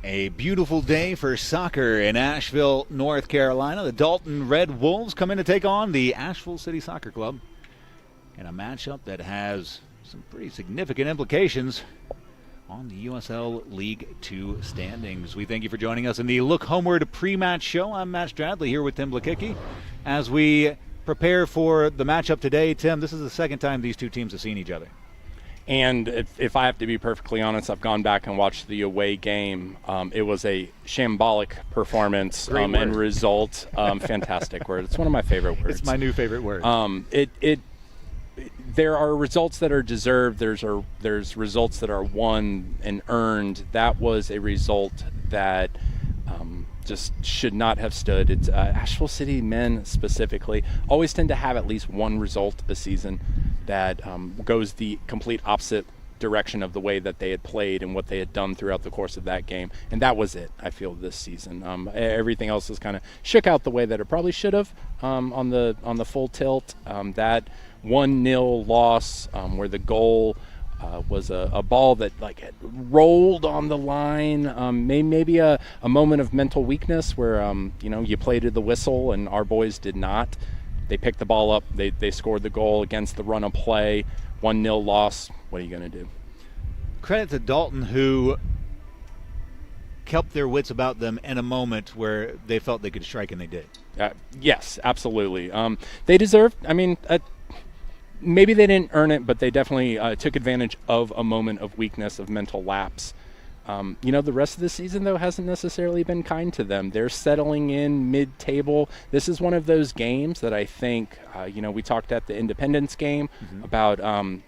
A beautiful day for soccer in Asheville, North Carolina. The Dalton Red Wolves come in to take on the Asheville City Soccer Club in a matchup that has some pretty significant implications on the USL League Two standings. We thank you for joining us in the Look Homeward pre-match show. I'm Matt Stradley here with Tim Blakicki. As we prepare for the matchup today, Tim, this is the second time these two teams have seen each other. And if I have to be perfectly honest, I've gone back and watched the away game. It was a shambolic performance and result. Fantastic word. It's one of my favorite words. It's my new favorite word. There are results that are deserved. There's results that are won and earned. That was a result that just should not have stood. It's Asheville City men specifically always tend to have at least one result a season that goes the complete opposite direction of the way that they had played and what they had done throughout the course of that game. And that was it, I feel, this season. Everything else is kind of shook out the way that it probably should have on the full tilt. That 1-0 loss where the goal was a ball that had rolled on the line. Maybe a moment of mental weakness where you played to the whistle and our boys did not. They picked the ball up. They scored the goal against the run of play. 1-0 loss. What are you going to do? Credit to Dalton, who kept their wits about them in a moment where they felt they could strike, and they did. Yes, absolutely. They deserved. Maybe they didn't earn it, but they definitely took advantage of a moment of weakness, of mental lapse. The rest of the season, though, hasn't necessarily been kind to them. They're settling in mid-table. This is one of those games that I think, we talked at the Independence game about,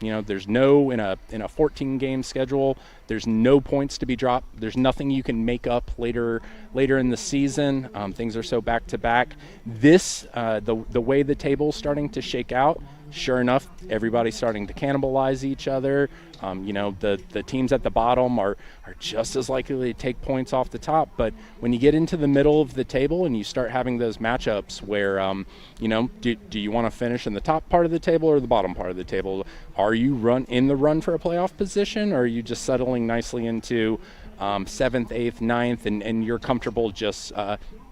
there's no, in a 14-game schedule, there's no points to be dropped. There's nothing you can make up later in the season. Things are so back-to-back. This, the way the table's starting to shake out, sure enough, everybody's starting to cannibalize each other. The teams at the bottom are just as likely to take points off the top. But when you get into the middle of the table and you start having those matchups where, do you want to finish in the top part of the table or the bottom part of the table? Are you in the run for a playoff position, or are you just settling nicely into 7th, 8th, 9th, and you're comfortable just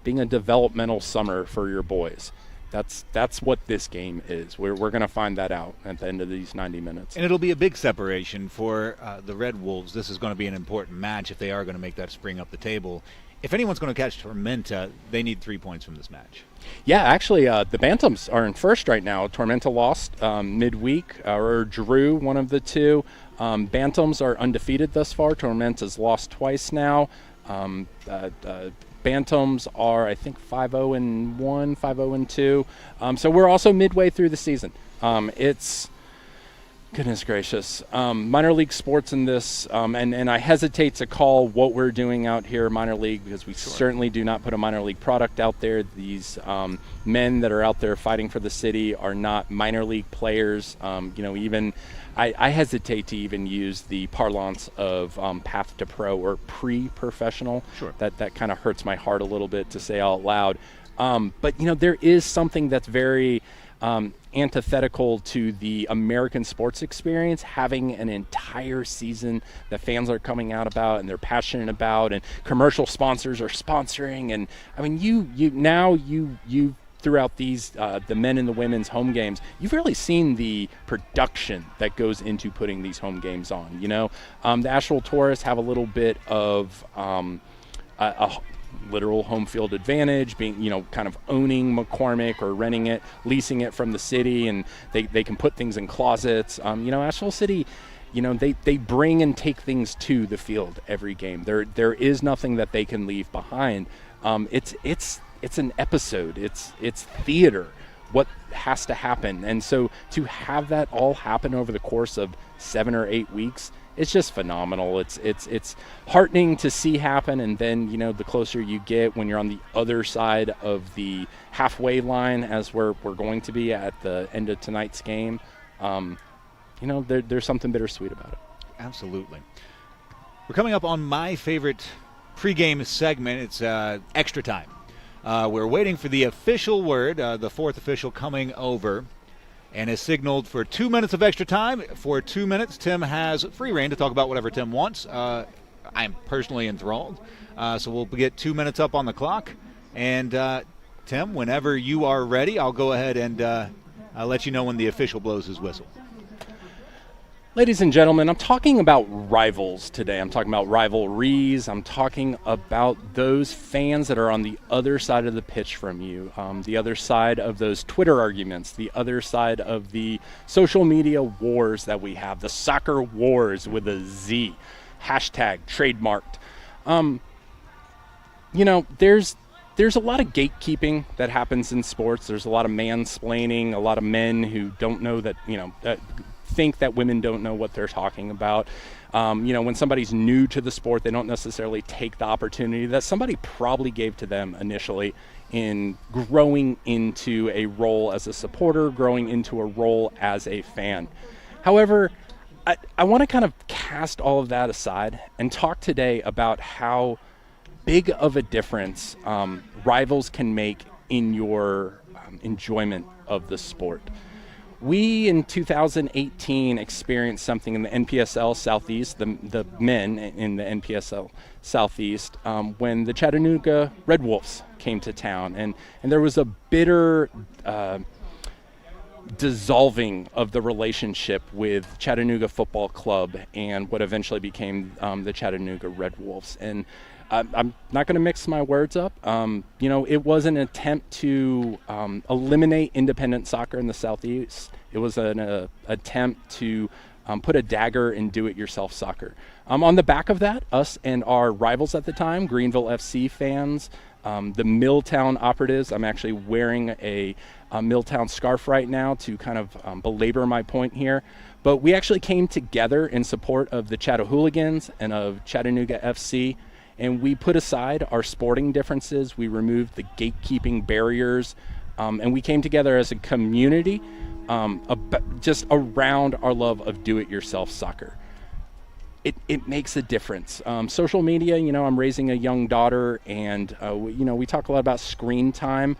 being a developmental summer for your boys? That's what this game is. We're going to find that out at the end of these 90 minutes. And it'll be a big separation for the Red Wolves. This is going to be an important match if they are going to make that spring up the table. If anyone's going to catch Tormenta, they need 3 points from this match. Yeah, actually, the Bantams are in first right now. Tormenta lost midweek, or drew, one of the two. Bantams are undefeated thus far. Tormenta's lost twice now. Bantams are, I think, 5-0-1, 5-0-2. So we're also midway through the season. It's, goodness gracious, minor league sports in this, and I hesitate to call what we're doing out here minor league because we certainly do not put a minor league product out there. These men that are out there fighting for the city are not minor league players. I hesitate to even use the parlance of path to pro or pre-professional. Sure. That kind of hurts my heart a little bit to say out loud. But there is something that's very antithetical to the American sports experience, having an entire season that fans are coming out about and they're passionate about, and commercial sponsors are sponsoring. And you throughout these the men and the women's home games, you've really seen the production that goes into putting these home games on. The Asheville Tourists have a little bit of a literal home field advantage, being kind of owning McCormick or renting it, leasing it from the city, and they can put things in closets. Asheville City, they bring and take things to the field every game. There is nothing that they can leave behind. It's an episode. It's theater. What has to happen, and so to have that all happen over the course of 7 or 8 weeks, it's just phenomenal. It's heartening to see happen, and then the closer you get when you're on the other side of the halfway line, as we're going to be at the end of tonight's game, there's something bittersweet about it. Absolutely. We're coming up on my favorite pregame segment. It's extra time. We're waiting for the official word, the fourth official coming over, and is signaled for 2 minutes of extra time. For 2 minutes, Tim has free reign to talk about whatever Tim wants. I'm personally enthralled. So we'll get 2 minutes up on the clock. And Tim, whenever you are ready, I'll go ahead and I'll let you know when the official blows his whistle. Ladies and gentlemen, I'm talking about rivals today. I'm talking about rivalries. I'm talking about those fans that are on the other side of the pitch from you, the other side of those Twitter arguments, the other side of the social media wars that we have, the soccer wars with a Z, hashtag trademarked. There's a lot of gatekeeping that happens in sports. There's a lot of mansplaining, a lot of men who don't know that, think that women don't know what they're talking about. When somebody's new to the sport, they don't necessarily take the opportunity that somebody probably gave to them initially in growing into a role as a supporter, growing into a role as a fan. However, I want to kind of cast all of that aside and talk today about how big of a difference rivals can make in your enjoyment of the sport. We, in 2018, experienced something in the NPSL Southeast, the men in the NPSL Southeast, when the Chattanooga Red Wolves came to town. And there was a bitter dissolving of the relationship with Chattanooga Football Club and what eventually became the Chattanooga Red Wolves. And I'm not going to mix my words up. It was an attempt to eliminate independent soccer in the Southeast. It was an attempt to put a dagger in do-it-yourself soccer. On the back of that, us and our rivals at the time, Greenville FC fans, the Milltown operatives, I'm actually wearing a Milltown scarf right now to kind of belabor my point here. But we actually came together in support of the Chattahooligans and of Chattanooga FC. And we put aside our sporting differences, we removed the gatekeeping barriers, and we came together as a community just around our love of do-it-yourself soccer. It makes a difference. Social media, I'm raising a young daughter, and we talk a lot about screen time.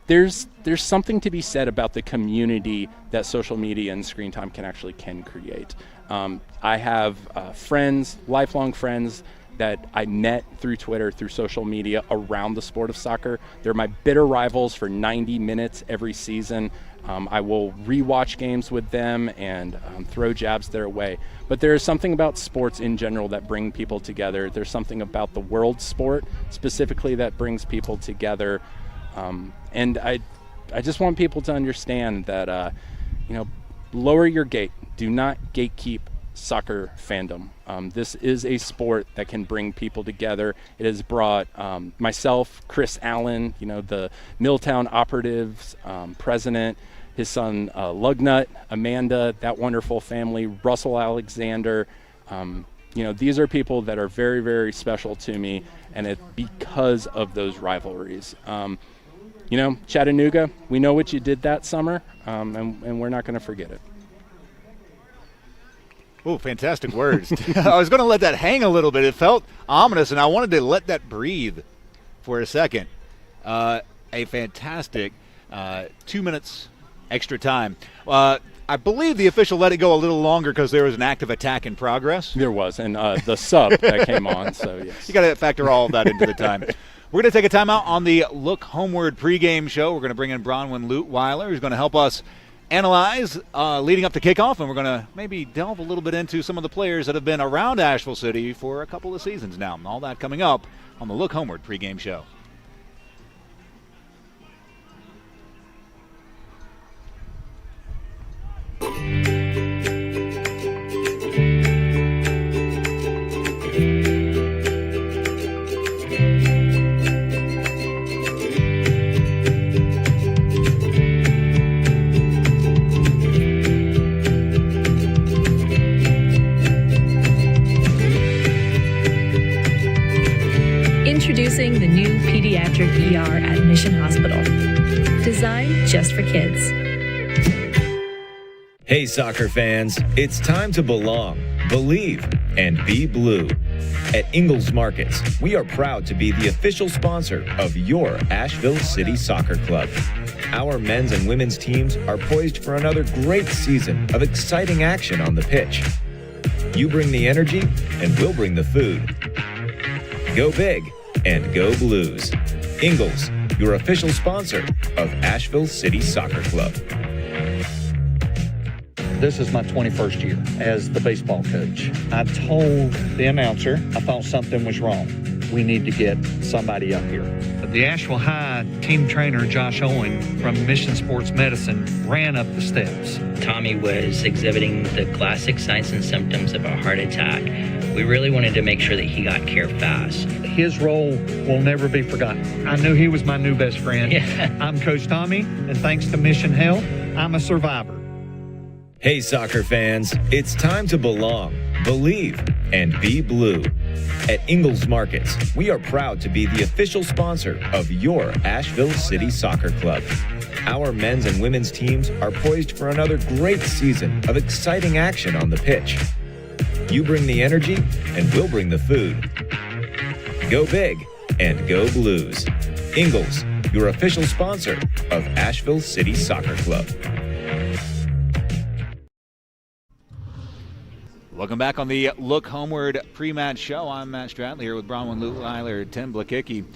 There's something to be said about the community that social media and screen time can create. I have friends, lifelong friends, that I met through Twitter, through social media around the sport of soccer. They're my bitter rivals for 90 minutes every season. I will rewatch games with them and throw jabs their way. But there is something about sports in general that bring people together. There's something about the world sport specifically that brings people together. And I just want people to understand that, lower your gate. Do not gatekeep soccer fandom. This is a sport that can bring people together. It has brought myself, Chris Allen, the Milltown Operatives president, his son Lugnut, Amanda, that wonderful family, Russell Alexander. These are people that are very, very special to me, and it's because of those rivalries. Chattanooga, we know what you did that summer, and we're not going to forget it. Oh, fantastic words. I was going to let that hang a little bit. It felt ominous, and I wanted to let that breathe for a second. A fantastic 2 minutes extra time. I believe the official let it go a little longer because there was an active attack in progress. There was, and the sub that came on, so yes. You got to factor all of that into the time. We're going to take a timeout on the Look Homeward pregame show. We're going to bring in Bronwyn Lutweiler, who's going to help us analyze leading up to kickoff, and we're going to maybe delve a little bit into some of the players that have been around Asheville City for a couple of seasons now. And all that coming up on the Look Homeward pregame show. Introducing the new pediatric ER at Mission Hospital, designed just for kids. Hey, soccer fans, it's time to belong, believe, and be blue. At Ingalls Markets, we are proud to be the official sponsor of your Asheville City Soccer Club. Our men's and women's teams are poised for another great season of exciting action on the pitch. You bring the energy, and we'll bring the food. Go big and go Blues. Ingalls, your official sponsor of Asheville City Soccer Club. This is my 21st year as the baseball coach. I told the announcer I thought something was wrong. We need to get somebody up here. The Asheville High team trainer, Josh Owen, from Mission Sports Medicine, ran up the steps. Tommy was exhibiting the classic signs and symptoms of a heart attack. We really wanted to make sure that he got care fast. His role will never be forgotten. I knew he was my new best friend. Yeah. I'm Coach Tommy, and thanks to Mission Health, I'm a survivor. Hey, soccer fans, it's time to belong, believe, and be blue. At Ingalls Markets, we are proud to be the official sponsor of your Asheville City Soccer Club. Our men's and women's teams are poised for another great season of exciting action on the pitch. You bring the energy, and we'll bring the food. Go big and go Blues. Ingalls, your official sponsor of Asheville City Soccer Club. Welcome back on the Look Homeward pre-match show. I'm Matt Stradley here with Bronwyn Lutweiler, Tim Blakicki,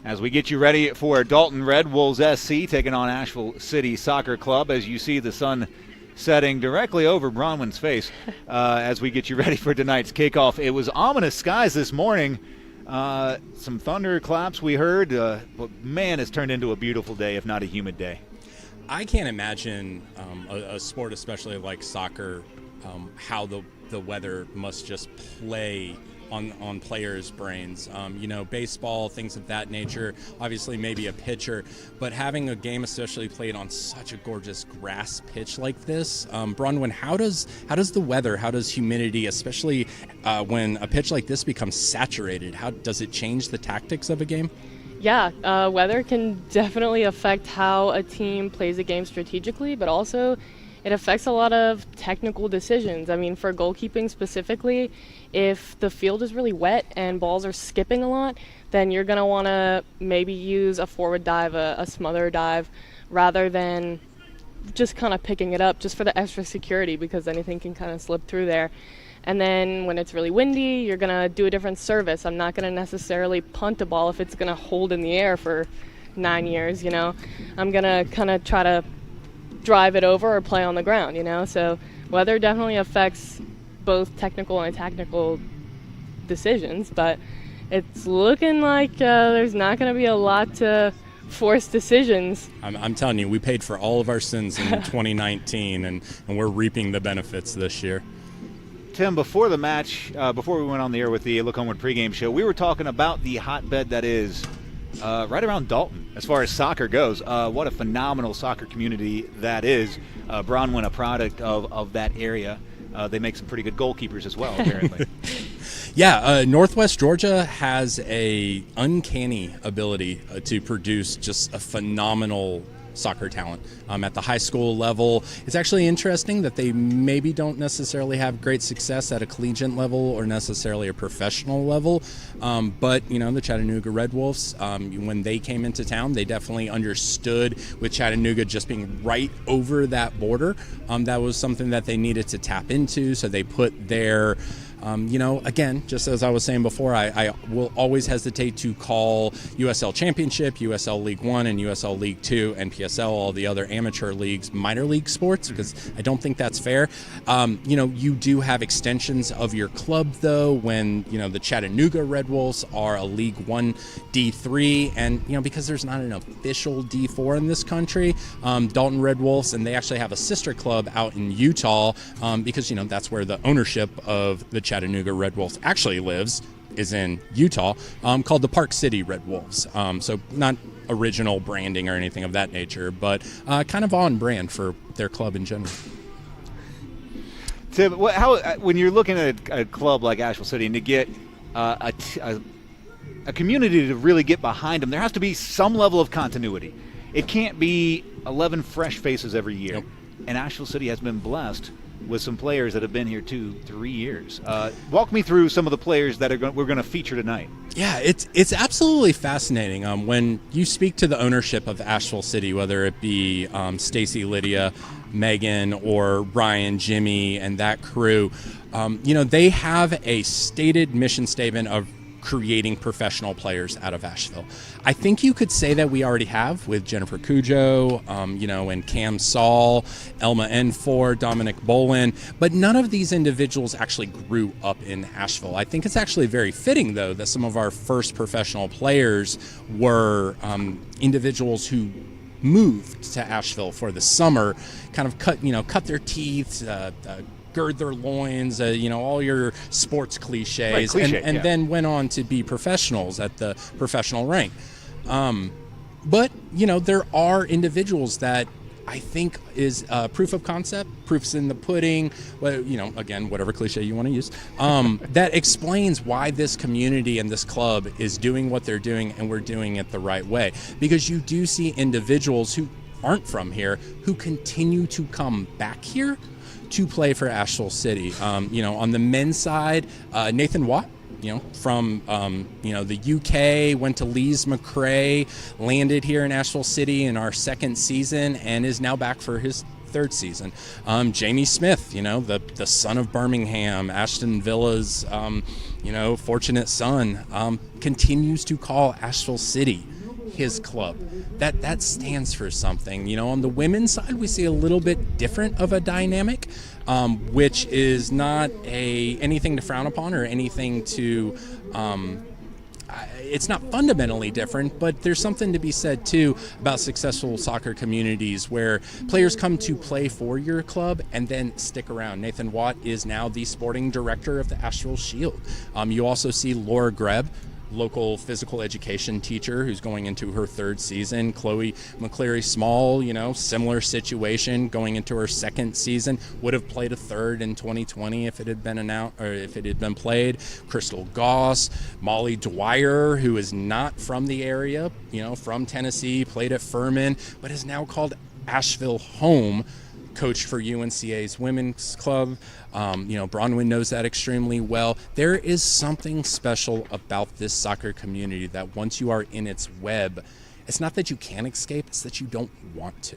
as we get you ready for Dalton Red Wolves SC taking on Asheville City Soccer Club. As you see the sun setting directly over Bronwyn's face as we get you ready for tonight's kickoff. It was ominous skies this morning. Some thunderclaps we heard, but man, it's turned into a beautiful day, if not a humid day. I can't imagine a sport, especially like soccer, how the weather must just play on players' brains. Baseball, things of that nature, obviously maybe a pitcher, but having a game especially played on such a gorgeous grass pitch like this, Bronwyn, how does the weather, how does humidity, especially when a pitch like this becomes saturated, how does it change the tactics of a game? Yeah, weather can definitely affect how a team plays a game strategically, but also it affects a lot of technical decisions. I mean, for goalkeeping specifically, if the field is really wet and balls are skipping a lot, then you're going to want to maybe use a forward dive, a smother dive, rather than just kind of picking it up just for the extra security, because anything can kind of slip through there. And then when it's really windy, you're going to do a different service. I'm not going to necessarily punt a ball if it's going to hold in the air for 9 years, I'm going to kind of try to drive it over or play on the ground, So weather definitely affects both technical and tactical decisions, but it's looking like there's not going to be a lot to force decisions. I'm telling you, we paid for all of our sins in 2019, and we're reaping the benefits this year. Tim, before the match, before we went on the air with the Look Homeward pregame show, we were talking about the hotbed that is right around Dalton as far as soccer goes. What a phenomenal soccer community that is. Bronwyn, a product of that area. They make some pretty good goalkeepers as well, apparently. Yeah, Northwest Georgia has a uncanny ability to produce just a phenomenal soccer talent at the high school level. It's actually interesting that they maybe don't necessarily have great success at a collegiate level or necessarily a professional level, but the Chattanooga Red Wolves, when they came into town, they definitely understood, with Chattanooga just being right over that border, that was something that they needed to tap into, so they put their again, just as I was saying before, I will always hesitate to call USL Championship, USL League One, and USL League Two, and PSL, all the other amateur leagues, minor league sports, because I don't think that's fair. You do have extensions of your club, though, when, the Chattanooga Red Wolves are a League One D3, and, because there's not an official D4 in this country, Dalton Red Wolves, and they actually have a sister club out in Utah, because, that's where the ownership of the Chattanooga Red Wolves actually lives, is in Utah, called the Park City Red Wolves. So not original branding or anything of that nature, but kind of on brand for their club in general. Tim, when you're looking at a club like Asheville City and to get a community to really get behind them, there has to be some level of continuity. It can't be 11 fresh faces every year. Nope. And Asheville City has been blessed with some players that have been here 2-3 years. Walk me through some of the players that we're going to feature tonight. Yeah, it's absolutely fascinating. When you speak to the ownership of Asheville City, whether it be Stacy, Lydia, Megan, or Ryan, Jimmy, and that crew, They have a stated mission statement of creating professional players out of Asheville. I think you could say that we already have with Jennifer Cujo, and Cam Saul, Elma Enfor, Dominic Bolin, but none of these individuals actually grew up in Asheville. I think it's actually very fitting, though, that some of our first professional players were individuals who moved to Asheville for the summer, kind of cut their teeth, gird their loins, all your sports cliches, and then went on to be professionals at the professional rank. But there are individuals that I think is proof of concept, proof's in the pudding, again, whatever cliche you want to use, that explains why this community and this club is doing what they're doing, and we're doing it the right way. Because you do see individuals who aren't from here who continue to come back here to play for Asheville City. On the men's side, Nathan Watt, from the UK, went to Lees McRae, landed here in Asheville City in our second season, and is now back for his third season. Jamie Smith, the son of Birmingham, Ashton Villa's, fortunate son, continues to call Asheville City his club. That stands for something. On the women's side, we see a little bit different of a dynamic, which is not anything to frown upon or anything to it's not fundamentally different, but there's something to be said too about successful soccer communities where players come to play for your club and then stick around. Nathan Watt is now the sporting director of the Asheville Shield. You also see Laura Greb, local physical education teacher who's going into her third season. Chloe McCleary Small, similar situation, going into her second season, would have played a third in 2020 if it had been announced or if it had been played. Crystal Goss, Molly Dwyer, who is not from the area, from Tennessee, played at Furman, but is now called Asheville home, coached for UNCA's women's club. Bronwyn knows that extremely well. There is something special about this soccer community that once you are in its web, it's not that you can't escape, it's that you don't want to.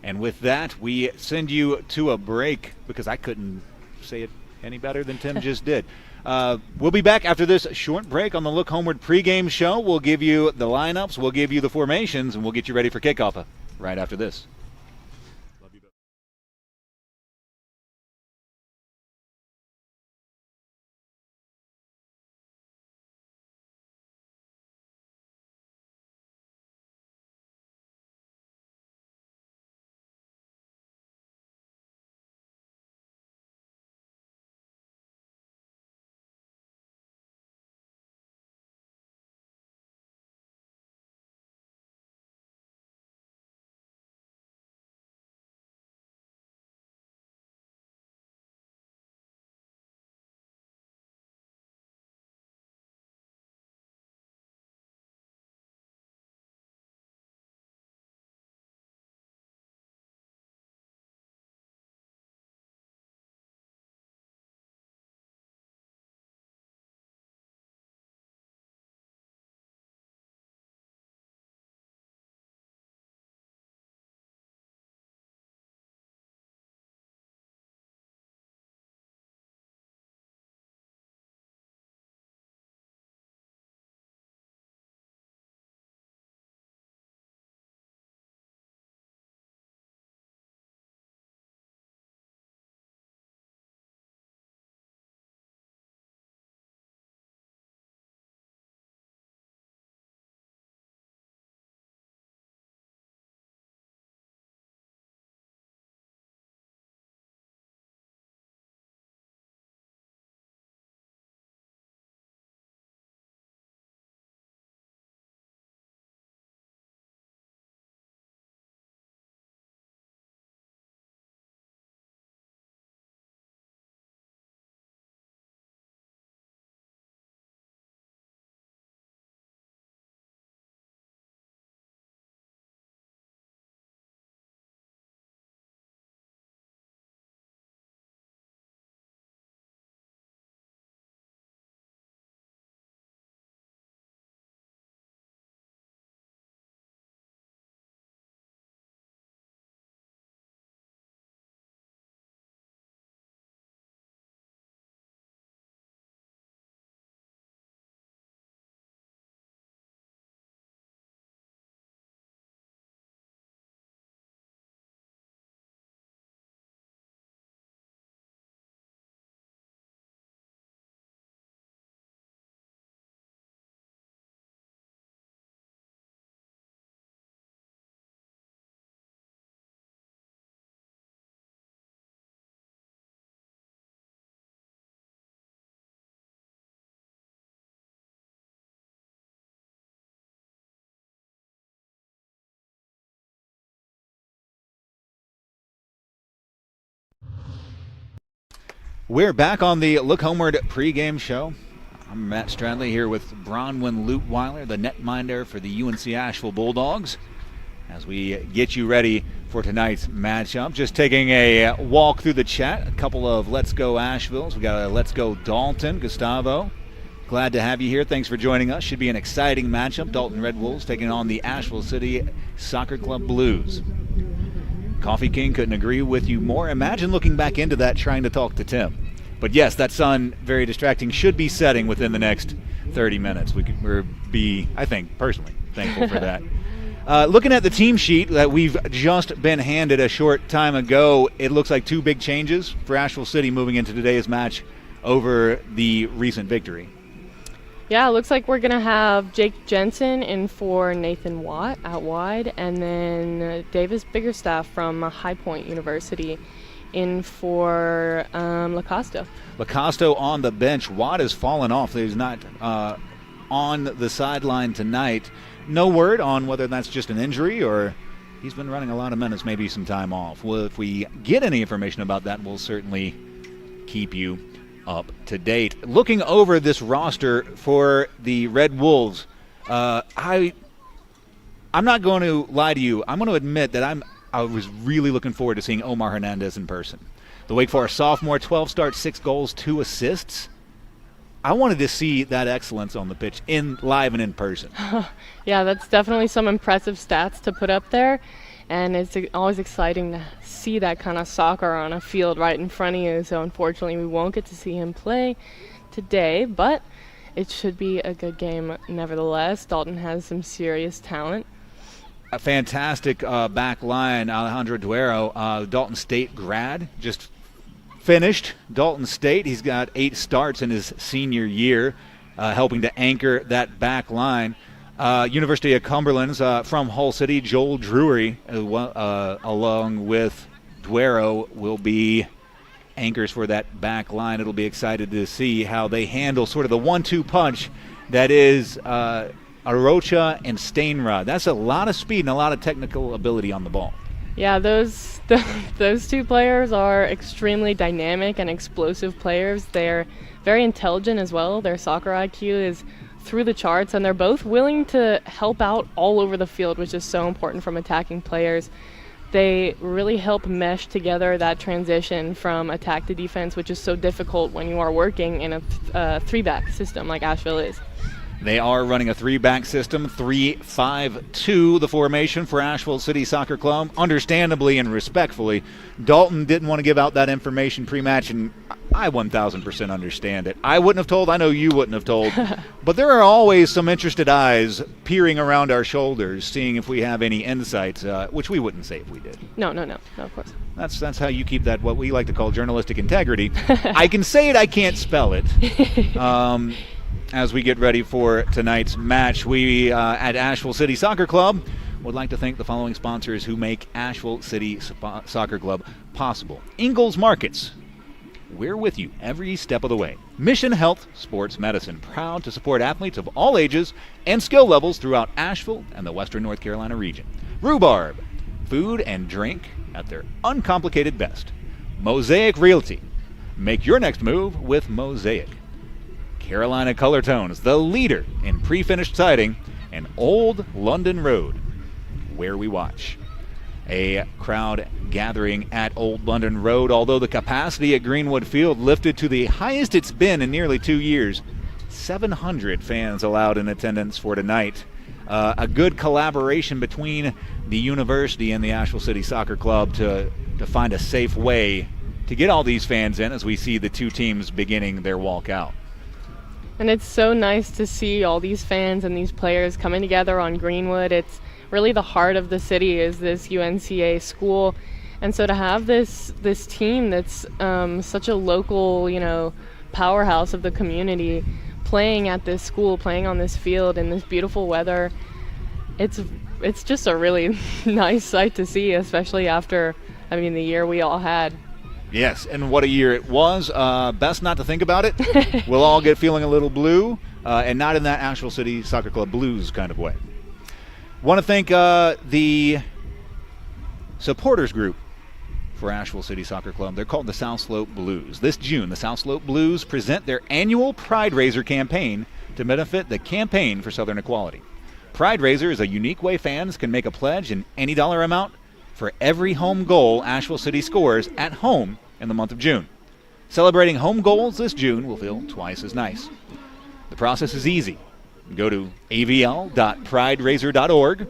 And with that, we send you to a break because I couldn't say it any better than Tim just did. We'll be back after this short break on the Look Homeward pregame show. We'll give you the lineups, we'll give you the formations, and we'll get you ready for kickoff right after this. We're back on the Look Homeward pregame show. I'm Matt Stradley here with Bronwyn Lutweiler, the netminder for the UNC Asheville Bulldogs, as we get you ready for tonight's matchup. Just taking a walk through the chat, a couple of Let's Go Asheville's. We got a Let's Go Dalton, Gustavo. Glad to have you here. Thanks for joining us. Should be an exciting matchup. Dalton Red Wolves taking on the Asheville City Soccer Club Blues. Coffee King couldn't agree with you more. Imagine looking back into that trying to talk to Tim. But yes, that sun, very distracting, should be setting within the next 30 minutes. We'll be, I think, personally thankful for that. Looking at the team sheet that we've just been handed a short time ago, it looks like two big changes for Asheville City moving into today's match over the recent victory. Yeah, it looks like we're going to have Jake Jensen in for Nathan Watt out wide, and then Davis Biggerstaff from High Point University in for Lacosto. Lacosto on the bench. Watt has fallen off. He's not on the sideline tonight. No word on whether that's just an injury or he's been running a lot of minutes, maybe some time off. Well, if we get any information about that, we'll certainly keep you up to date. Looking over this roster for the Red Wolves, I'm not going to lie to you. I'm going to admit that I was really looking forward to seeing Omar Hernandez in person. The Wake Forest sophomore, 12 starts, 6 goals, 2 assists. I wanted to see that excellence on the pitch live and in person. Yeah, that's definitely some impressive stats to put up there, and it's always exciting to see that kind of soccer on a field right in front of you. So unfortunately, we won't get to see him play today, but it should be a good game nevertheless. Dalton has some serious talent. A fantastic back line, Alejandro Duero, Dalton State grad, just finished Dalton State. He's got 8 starts in his senior year, helping to anchor that back line. University of Cumberland's from Hull City, Joel Drury, along with Duero, will be anchors for that back line. It'll be excited to see how they handle sort of the 1-2 punch that is Arocha and Stainrod. That's a lot of speed and a lot of technical ability on the ball. Yeah, those two players are extremely dynamic and explosive players. They're very intelligent as well. Their soccer IQ is through the charts, and they're both willing to help out all over the field, which is so important from attacking players. They really help mesh together that transition from attack to defense, which is so difficult when you are working in a 3-back system like Asheville is. They are running a 3-back system, 3-5-2, the formation for Asheville City Soccer Club. Understandably and respectfully, Dalton didn't want to give out that information pre-match, and I 1,000% understand it. I wouldn't have told, I know you wouldn't have told, but there are always some interested eyes peering around our shoulders, seeing if we have any insights, which we wouldn't say if we did. No, of course. That's how you keep that, what we like to call journalistic integrity. I can say it, I can't spell it. As we get ready for tonight's match, we at Asheville City Soccer Club would like to thank the following sponsors who make Asheville City Soccer Club possible. Ingalls Markets, we're with you every step of the way. Mission Health Sports Medicine, proud to support athletes of all ages and skill levels throughout Asheville and the Western North Carolina region. Rhubarb, food and drink at their uncomplicated best. Mosaic Realty, make your next move with Mosaic. Carolina Color Tones, the leader in pre-finished siding, and Old London Road, where we watch. A crowd gathering at Old London Road, although the capacity at Greenwood Field lifted to the highest it's been in nearly 2 years. 700 fans allowed in attendance for tonight. A good collaboration between the university and the Asheville City Soccer Club to find a safe way to get all these fans in as we see the two teams beginning their walk out. And it's so nice to see all these fans and these players coming together on Greenwood. It's really the heart of the city is this UNCA school. And so to have this team that's such a local, powerhouse of the community playing at this school, playing on this field in this beautiful weather, it's just a really nice sight to see, especially after, the year we all had. Yes, and what a year it was. Best not to think about it. We'll all get feeling a little blue, and not in that Asheville City Soccer Club blues kind of way. Want to thank the supporters group for Asheville City Soccer Club. They're called the South Slope Blues. This June, the South Slope Blues present their annual Pride Raiser campaign to benefit the Campaign for Southern Equality. Pride Raiser is a unique way fans can make a pledge in any dollar amount for every home goal Asheville City scores at home in the month of June. Celebrating home goals this June will feel twice as nice. The process is easy. Go to avl.prideraiser.org.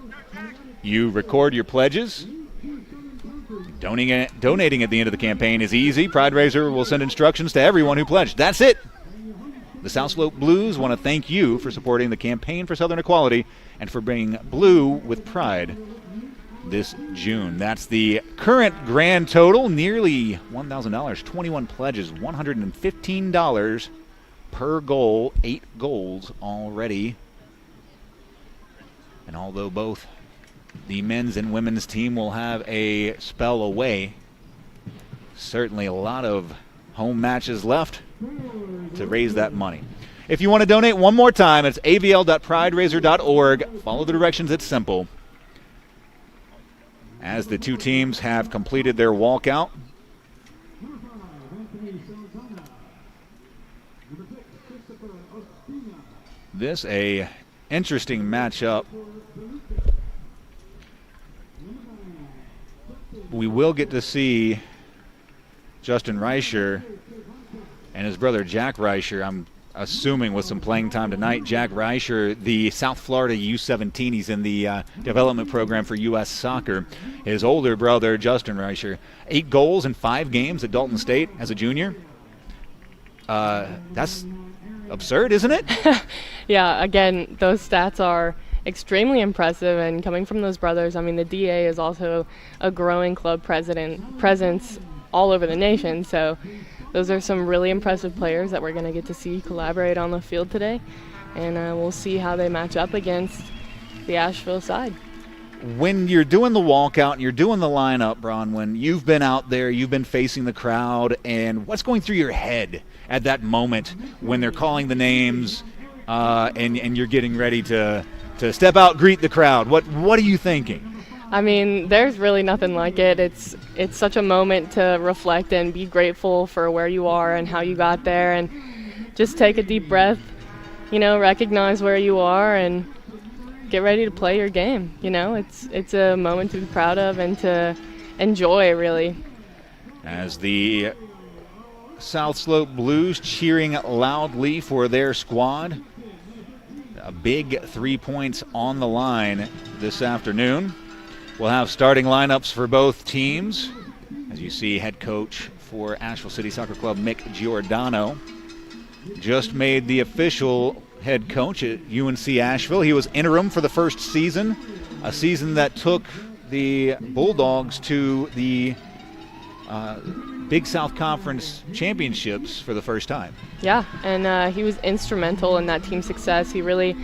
You record your pledges. Donating at the end of the campaign is easy. Pride Raiser will send instructions to everyone who pledged. That's it. The South Slope Blues want to thank you for supporting the Campaign for Southern Equality and for bringing blue with pride this June. That's the current grand total, nearly $1,000. 21 pledges, $115 per goal, 8 goals already. And although both the men's and women's team will have a spell away, certainly a lot of home matches left to raise that money. If you want to donate one more time, it's avl.prideraiser.org. Follow the directions, it's simple. As the two teams have completed their walkout, this a interesting matchup. We will get to see Justin Reicher and his brother Jack Reicher, I'm assuming with some playing time tonight. Jack Reicher, the South Florida U17, he's in the development program for U.S. Soccer. His older brother, Justin Reicher, 8 goals in 5 games at Dalton State as a junior. That's absurd, isn't it? Yeah, again, those stats are extremely impressive, and coming from those brothers, I mean, the DA is also a growing club presence all over the nation, so those are some really impressive players that we're going to get to see collaborate on the field today, and we'll see how they match up against the Asheville side. When you're doing the walkout and you're doing the lineup, Bronwyn, you've been out there, you've been facing the crowd, and what's going through your head at that moment when they're calling the names and you're getting ready to step out, greet the crowd? What are you thinking? I mean, there's really nothing like it. It's such a moment to reflect and be grateful for where you are and how you got there, and just take a deep breath, recognize where you are and get ready to play your game. It's a moment to be proud of and to enjoy, really. As the South Slope Blues cheering loudly for their squad, a big 3 points on the line this afternoon. We'll have starting lineups for both teams. As you see, head coach for Asheville City Soccer Club, Mick Giordano, just made the official head coach at UNC Asheville. He was interim for the first season, a season that took the Bulldogs to the Big South Conference Championships for the first time. Yeah, and he was instrumental in that team's success. He really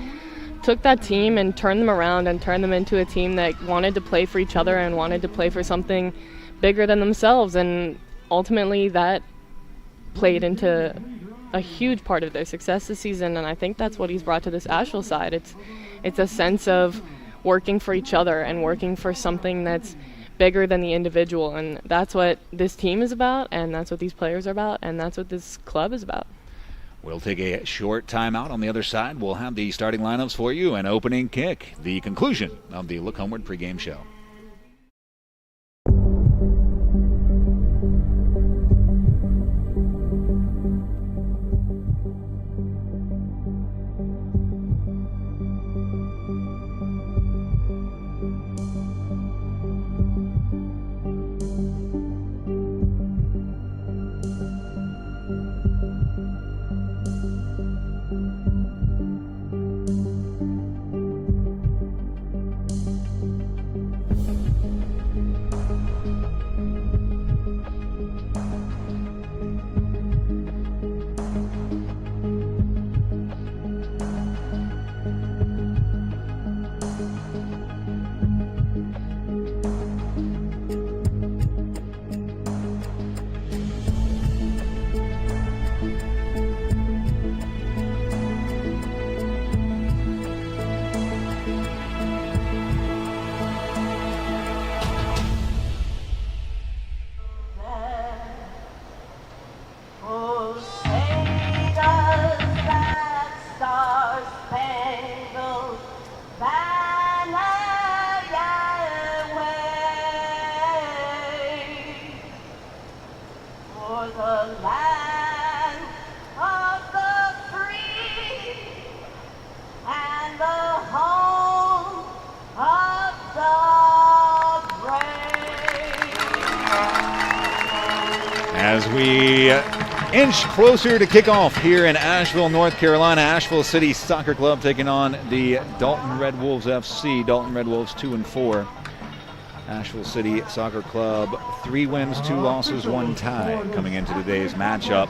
took that team and turned them around and turned them into a team that wanted to play for each other and wanted to play for something bigger than themselves, and ultimately that played into a huge part of their success this season, and I think that's what he's brought to this Asheville side. It's a sense of working for each other and working for something that's bigger than the individual, and that's what this team is about, and that's what these players are about, and that's what this club is about. We'll take a short timeout. On the other side, we'll have the starting lineups for you, an opening kick, the conclusion of the Look Homeward pregame show. As we inch closer to kickoff here in Asheville, North Carolina, Asheville City Soccer Club taking on the Dalton Red Wolves FC. Dalton Red Wolves 2-4. Asheville City Soccer Club 3 wins, 2 losses, 1 tie coming into today's matchup.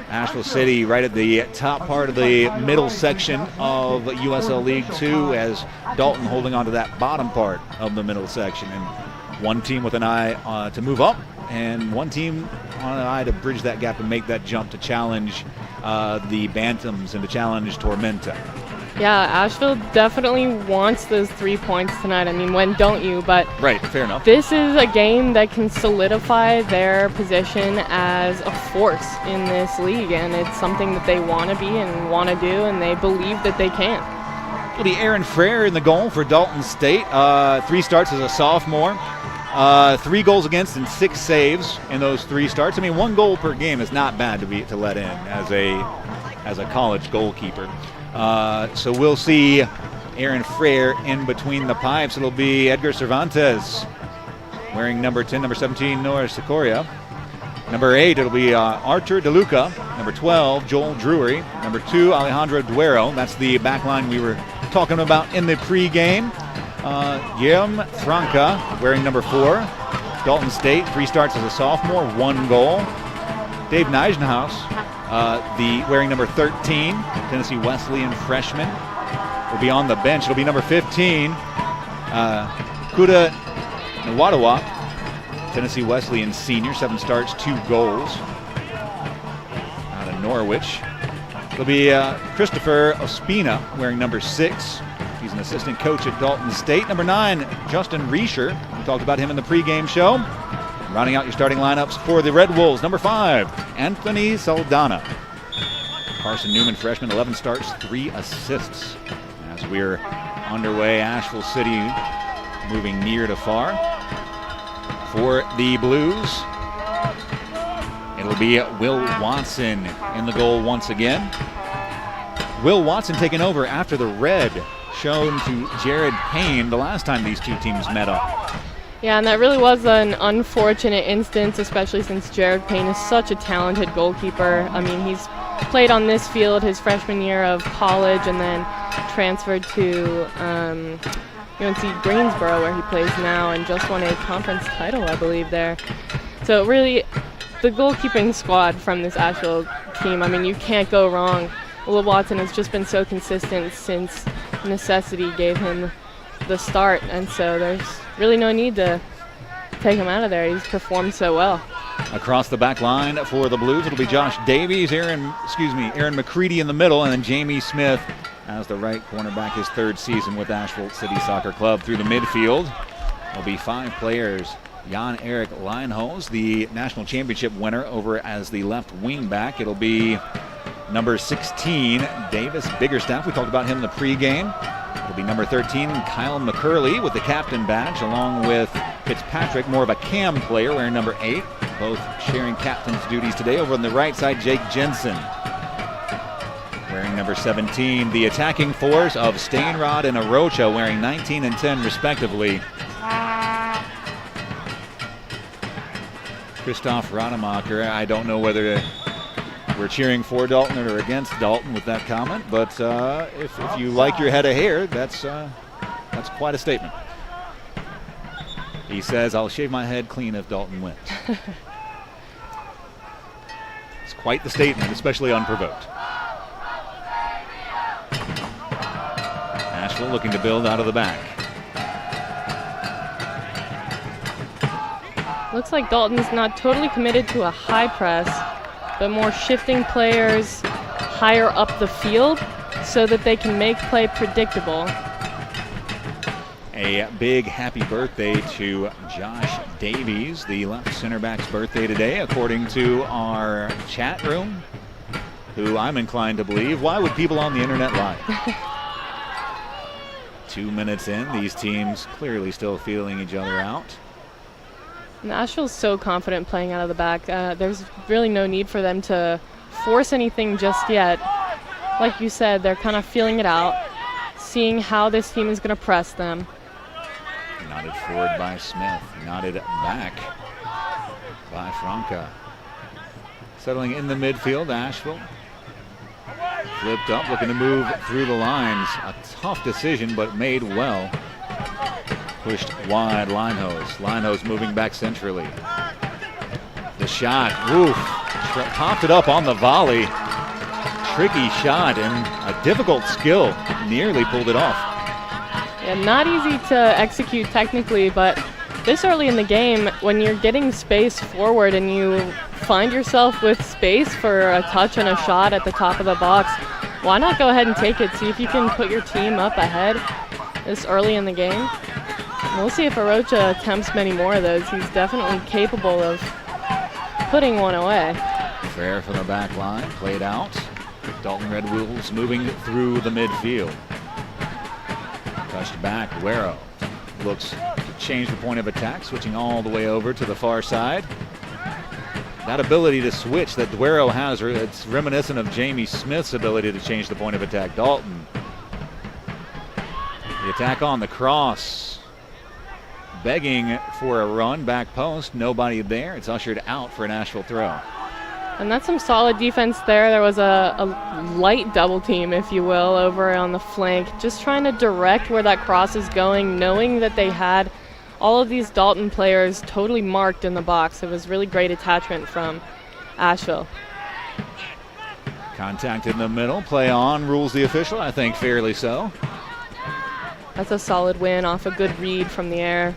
Asheville City right at the top part of the middle section of USL League 2, as Dalton holding on to that bottom part of the middle section. And one team with an eye to move up, and one team on an eye to bridge that gap and make that jump to challenge the Bantams and to challenge Tormenta. Yeah, Asheville definitely wants those 3 points tonight. I mean, when don't you? But right, fair enough. This is a game that can solidify their position as a force in this league, and it's something that they want to be and want to do, and they believe that they can. It'll be Aaron Frere in the goal for Dalton State. 3 starts as a sophomore. 3 goals against and 6 saves in those 3 starts. I mean, 1 goal per game is not bad to let in as a college goalkeeper. So we'll see Aaron Frere in between the pipes. It'll be Edgar Cervantes wearing number 10, number 17, Nora Secoria. Number 8, it'll be Artur DeLuca. Number 12, Joel Drury. Number 2, Alejandro Duero. That's the back line we were talking about in the pregame. Guillaume Franca wearing number 4. Dalton State, 3 starts as a sophomore, 1 goal. Dave Nijenhaus, wearing number 13, Tennessee Wesleyan freshman, will be on the bench. It'll be number 15, Kuda Nwadawa, Tennessee Wesleyan senior, 7 starts, 2 goals, out of Norwich. It'll be Christopher Ospina wearing number 6. He's an assistant coach at Dalton State. Number 9, Justin Reischer. We talked about him in the pregame show. Rounding out your starting lineups for the Red Wolves. Number 5, Anthony Saldana. Carson Newman, freshman, 11 starts, 3 assists. As we're underway, Asheville City moving near to far. For the Blues, it'll be Will Watson in the goal once again. Will Watson taking over after the red shown to Jared Payne the last time these 2 teams met up. Yeah, and that really was an unfortunate instance, especially since Jared Payne is such a talented goalkeeper. I mean, he's played on this field his freshman year of college and then transferred to UNC Greensboro, where he plays now, and just won a conference title, I believe, there. So really, the goalkeeping squad from this Asheville team, I mean, you can't go wrong. Will Watson has just been so consistent since necessity gave him the start, and so there's really no need to take him out of there. He's performed so well. Across the back line for the Blues, it'll be Josh Davies, Aaron McCready in the middle, and then Jamie Smith as the right cornerback, his 3rd season with Asheville City Soccer Club. Through the midfield, there'll be 5 players. Jan-Erik Leinholz, the national championship winner, over as the left wing back. It'll be number 16, Davis Biggerstaff. We talked about him in the pregame. It'll be number 13, Kyle McCurley with the captain badge, along with Fitzpatrick, more of a cam player, wearing number 8. Both sharing captain's duties today. Over on the right side, Jake Jensen wearing number 17. The attacking force of Stainrod and Arocha wearing 19 and 10 respectively. Christoph Rademacher, I don't know whether we're cheering for Dalton or against Dalton with that comment, but if you like your head of hair, that's quite a statement. He says, "I'll shave my head clean if Dalton wins." It's quite the statement, especially unprovoked. Asheville looking to build out of the back. Looks like Dalton's not totally committed to a high press, but more shifting players higher up the field so that they can make play predictable. A big happy birthday to Josh Davies, the left center back's birthday today, according to our chat room, who I'm inclined to believe. Why would people on the internet lie? 2 minutes in, these teams clearly still feeling each other out. Asheville's so confident playing out of the back. There's really no need for them to force anything just yet. Like you said, they're kind of feeling it out, seeing how this team is going to press them. Nodded forward by Smith, nodded back by Franca. Settling in the midfield, Asheville. Flipped up, looking to move through the lines. A tough decision, but made well. Pushed wide, Linehose. Linehose moving back centrally. The shot, woof. Popped it up on the volley. Tricky shot and a difficult skill. Nearly pulled it off. Yeah, not easy to execute technically, but this early in the game, when you're getting space forward and you find yourself with space for a touch and a shot at the top of the box, why not go ahead and take it? See if you can put your team up ahead this early in the game. We'll see if Arocha attempts many more of those. He's definitely capable of putting one away. Fair from the back line, played out. Dalton Red Wolves moving through the midfield. Pushed back, Guerrero looks to change the point of attack, switching all the way over to the far side. That ability to switch that Guerrero has, it's reminiscent of Jamie Smith's ability to change the point of attack. Dalton. The attack on the cross. Begging for a run, back post, nobody there. It's ushered out for an Asheville throw. And that's some solid defense there. There was a light double team, if you will, over on the flank. Just trying to direct where that cross is going, knowing that they had all of these Dalton players totally marked in the box. It was really great attachment from Asheville. Contact in the middle, play on, rules the official, I think fairly so. That's a solid win off a good read from the air.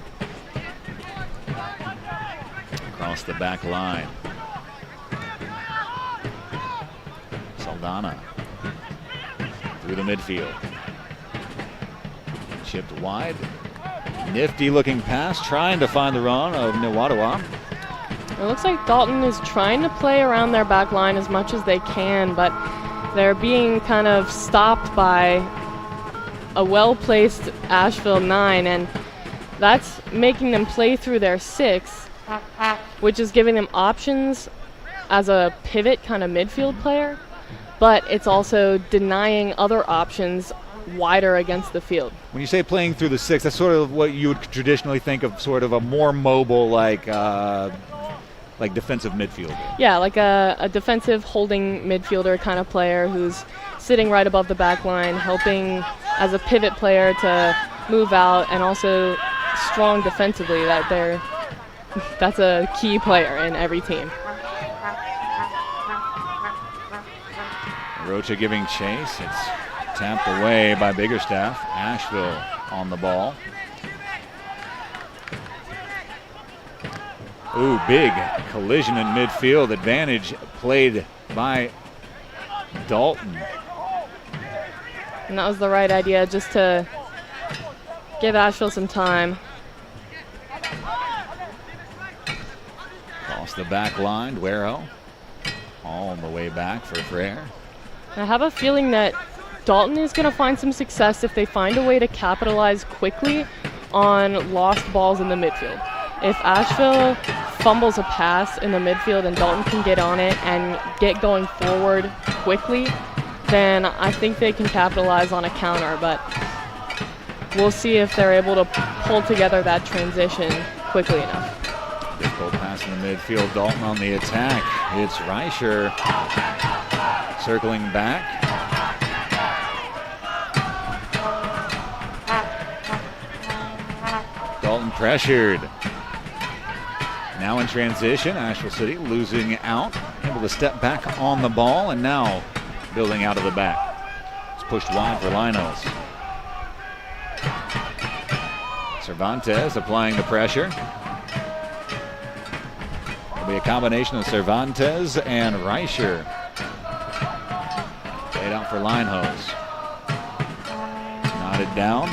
Across the back line. Saldana through the midfield. Chipped wide. Nifty looking pass, trying to find the run of Niwatawa. It looks like Dalton is trying to play around their back line as much as they can, but they're being kind of stopped by a well-placed Asheville 9, and that's making them play through their 6, which is giving them options as a pivot kind of midfield player, but it's also denying other options wider against the field. When you say playing through the 6, that's sort of what you would traditionally think of, sort of a more mobile, like defensive midfielder. Yeah, like a defensive holding midfielder kind of player who's sitting right above the back line, helping as a pivot player to move out, and also strong defensively. That's a key player in every team. Rocha giving chase. It's tapped away by Biggerstaff. Asheville on the ball. Ooh, big collision in midfield. Advantage played by Dalton. And that was the right idea, just to give Asheville some time. Across the back line, Guerrero all the way back for Frere. I have a feeling that Dalton is going to find some success if they find a way to capitalize quickly on lost balls in the midfield. If Asheville fumbles a pass in the midfield and Dalton can get on it and get going forward quickly, then I think they can capitalize on a counter, but we'll see if they're able to pull together that transition quickly enough. Difficult pass in the midfield. Dalton on the attack. It's Reicher circling back. Dalton pressured. Now in transition, Asheville City losing out. Able to step back on the ball, and now building out of the back. It's pushed wide for Linos. Cervantes applying the pressure. It'll be a combination of Cervantes and Reicher. Played out for Linehose. Knotted down.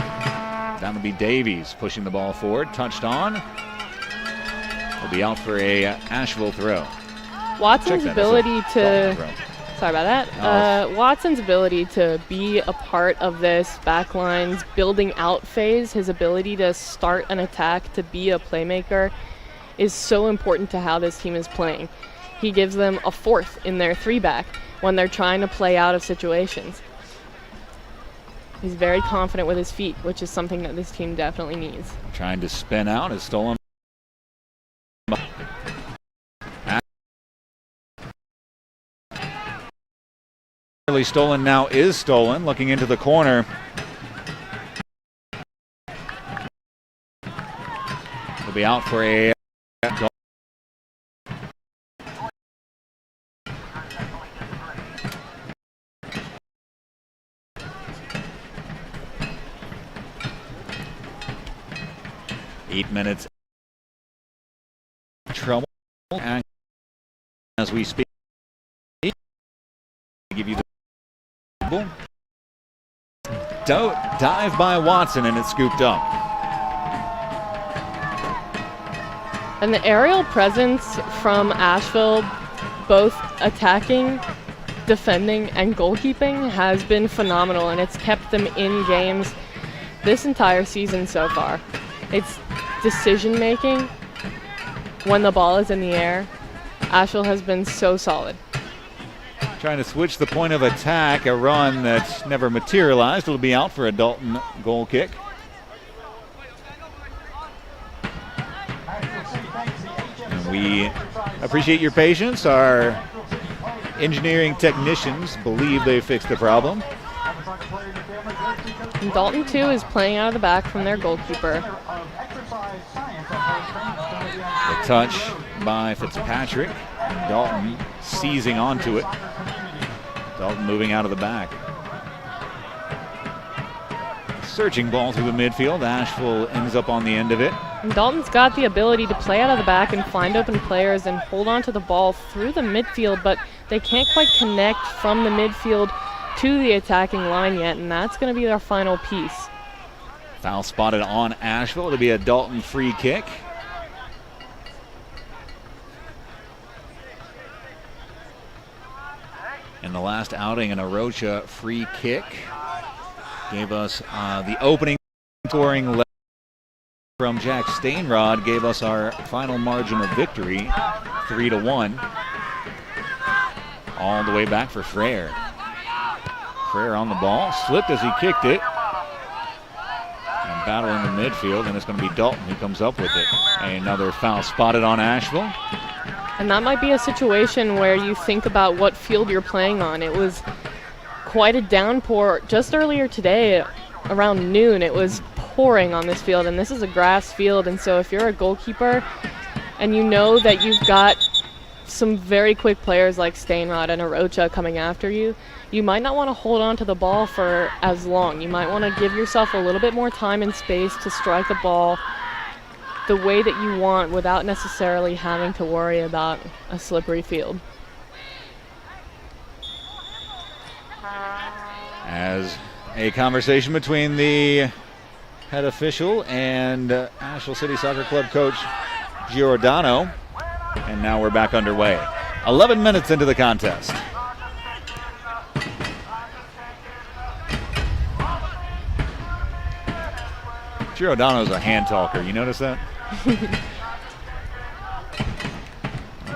That would be Davies pushing the ball forward. Touched on. Will be out for a Asheville throw. Watson's ability to... Sorry about that. Watson's ability to be a part of this backline's building out phase, his ability to start an attack, to be a playmaker, is so important to how this team is playing. He gives them a fourth in their 3-back when they're trying to play out of situations. He's very confident with his feet, which is something that this team definitely needs. Trying to spin out, is stolen Stolen now is stolen. Looking into the corner. He'll be out for a goal. Eight minutes. Trouble as we speak. Give you the dive by Watson, and it's scooped up. And the aerial presence from Asheville, both attacking, defending, and goalkeeping, has been phenomenal, and it's kept them in games this entire season so far. It's decision making when the ball is in the air. Asheville has been so solid. Trying to switch the point of attack, a run that never materialized. It'll be out for a Dalton goal kick. And we appreciate your patience. Our engineering technicians believe they fixed the problem. And Dalton, too, is playing out of the back from their goalkeeper. The touch by Fitzpatrick. Dalton seizing onto it. Dalton moving out of the back. Searching ball through the midfield. Asheville ends up on the end of it. And Dalton's got the ability to play out of the back and find open players and hold on to the ball through the midfield, but they can't quite connect from the midfield to the attacking line yet, and that's going to be their final piece. Foul spotted on Asheville. It'll be a Dalton free kick. In the last outing, an Arocha free kick gave us the opening scoring leg from Jack Stainrod, gave us our final margin of victory, 3-1. All the way back for Frere. Frere on the ball, slipped as he kicked it. And battling the midfield, and it's going to be Dalton who comes up with it. Another foul spotted on Asheville. And that might be a situation where you think about what field you're playing on. It was quite a downpour just earlier today around noon. It was pouring on this field, and this is a grass field, and so if you're a goalkeeper and you know that you've got some very quick players like Stainrod and Arocha coming after you, you might not want to hold on to the ball for as long. You might want to give yourself a little bit more time and space to strike the ball the way that you want without necessarily having to worry about a slippery field. As a conversation between the head official and Asheville City Soccer Club coach Giordano, and now we're back underway. 11 minutes into the contest. Giordano's a hand talker, you notice that?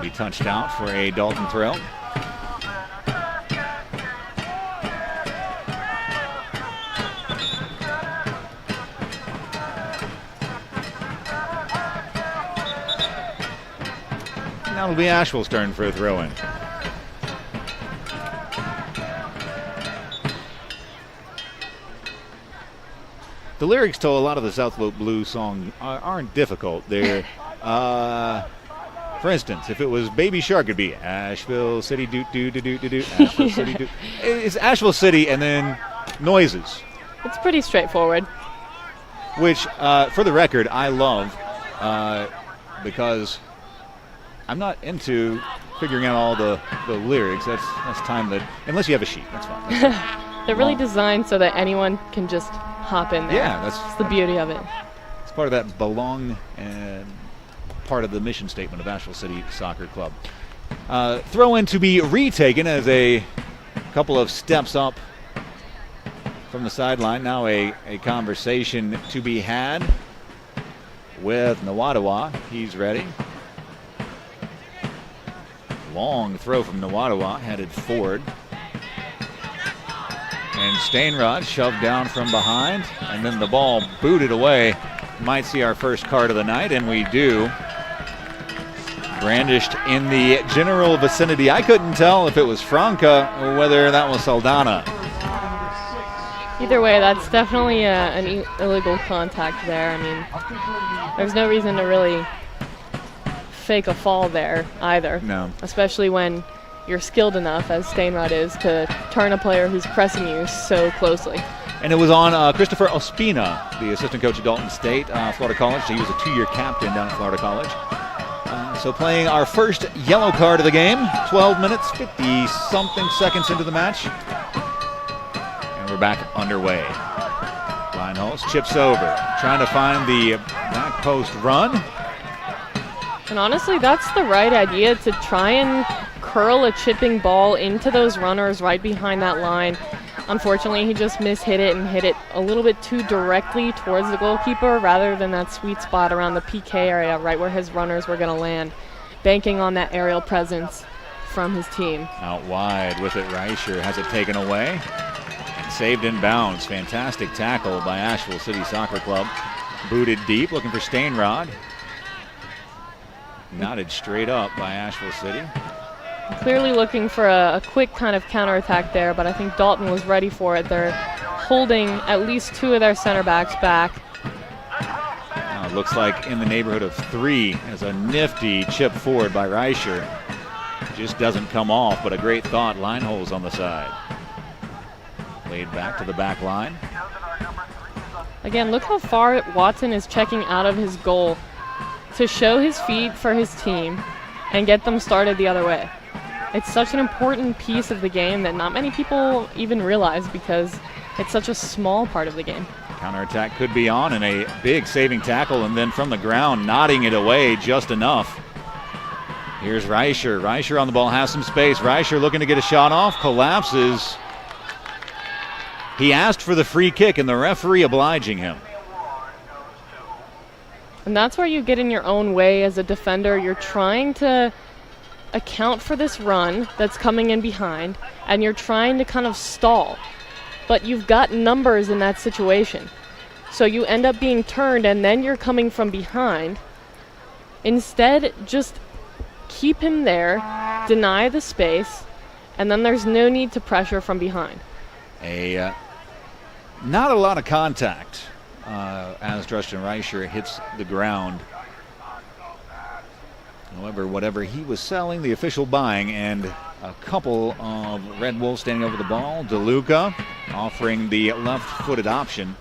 Be touched out for a Dalton throw. Now it'll be Asheville's turn for a throw-in. The lyrics to a lot of the South Slope Blues songs aren't difficult. They're, for instance, if it was Baby Shark, it'd be Asheville City doot. Asheville City doot. It's Asheville City and then noises. It's pretty straightforward. Which, for the record, I love because I'm not into figuring out all the lyrics. That's time that, unless you have a sheet, that's fine. They're really designed so that anyone can just hop in there. Yeah, that's the beauty of it. It's part of that belong and part of the mission statement of Asheville City Soccer Club. Throw in to be retaken as a couple of steps up from the sideline. Now a conversation to be had with Nawadawa. He's ready. Long throw from Nawadawa, headed forward. And Stainrod shoved down from behind, and then the ball booted away. Might see our first card of the night, and we do. brandished in the general vicinity. I couldn't tell if it was Franca or whether that was Saldana. Either way, that's definitely an illegal contact there. I mean, there's no reason to really fake a fall there either. No. Especially when you're skilled enough, as Stainrod is, to turn a player who's pressing you so closely. And it was on Christopher Ospina, the assistant coach at Dalton State, Florida College. He was a 2-year captain down at Florida College. So playing our first yellow card of the game, 12 minutes, 50-something seconds into the match. And we're back underway. Lineholz chips over, trying to find the back post run. And honestly, that's the right idea, to try and curl a chipping ball into those runners right behind that line. Unfortunately, he just mishit it and hit it a little bit too directly towards the goalkeeper rather than that sweet spot around the PK area, right where his runners were going to land, banking on that aerial presence from his team. Out wide with it, Reicher has it taken away and saved in bounds. Fantastic tackle by Asheville City Soccer Club. Booted deep, looking for Stainrod. Knotted straight up by Asheville City. Clearly looking for a quick kind of counterattack there, but I think Dalton was ready for it. They're holding at least 2 of their center backs back. Now it looks like in the neighborhood of 3 as a nifty chip forward by Reicher. Just doesn't come off, but a great thought. Lineholz on the side. Laid back to the back line. Again, look how far Watson is checking out of his goal to show his feet for his team and get them started the other way. It's such an important piece of the game that not many people even realize because it's such a small part of the game. Counterattack could be on, and a big saving tackle, and then from the ground, nodding it away just enough. Here's Reicher. Reicher on the ball, has some space. Reicher looking to get a shot off, collapses. He asked for the free kick, and the referee obliging him. And that's where you get in your own way as a defender. You're trying to account for this run that's coming in behind, and you're trying to kind of stall. But you've got numbers in that situation. So you end up being turned, and then you're coming from behind. Instead, just keep him there, deny the space, and then there's no need to pressure from behind. Not a lot of contact as Justin Reicher hits the ground. However, whatever he was selling, the official buying, and a couple of Red Wolves standing over the ball. DeLuca offering the left-footed option.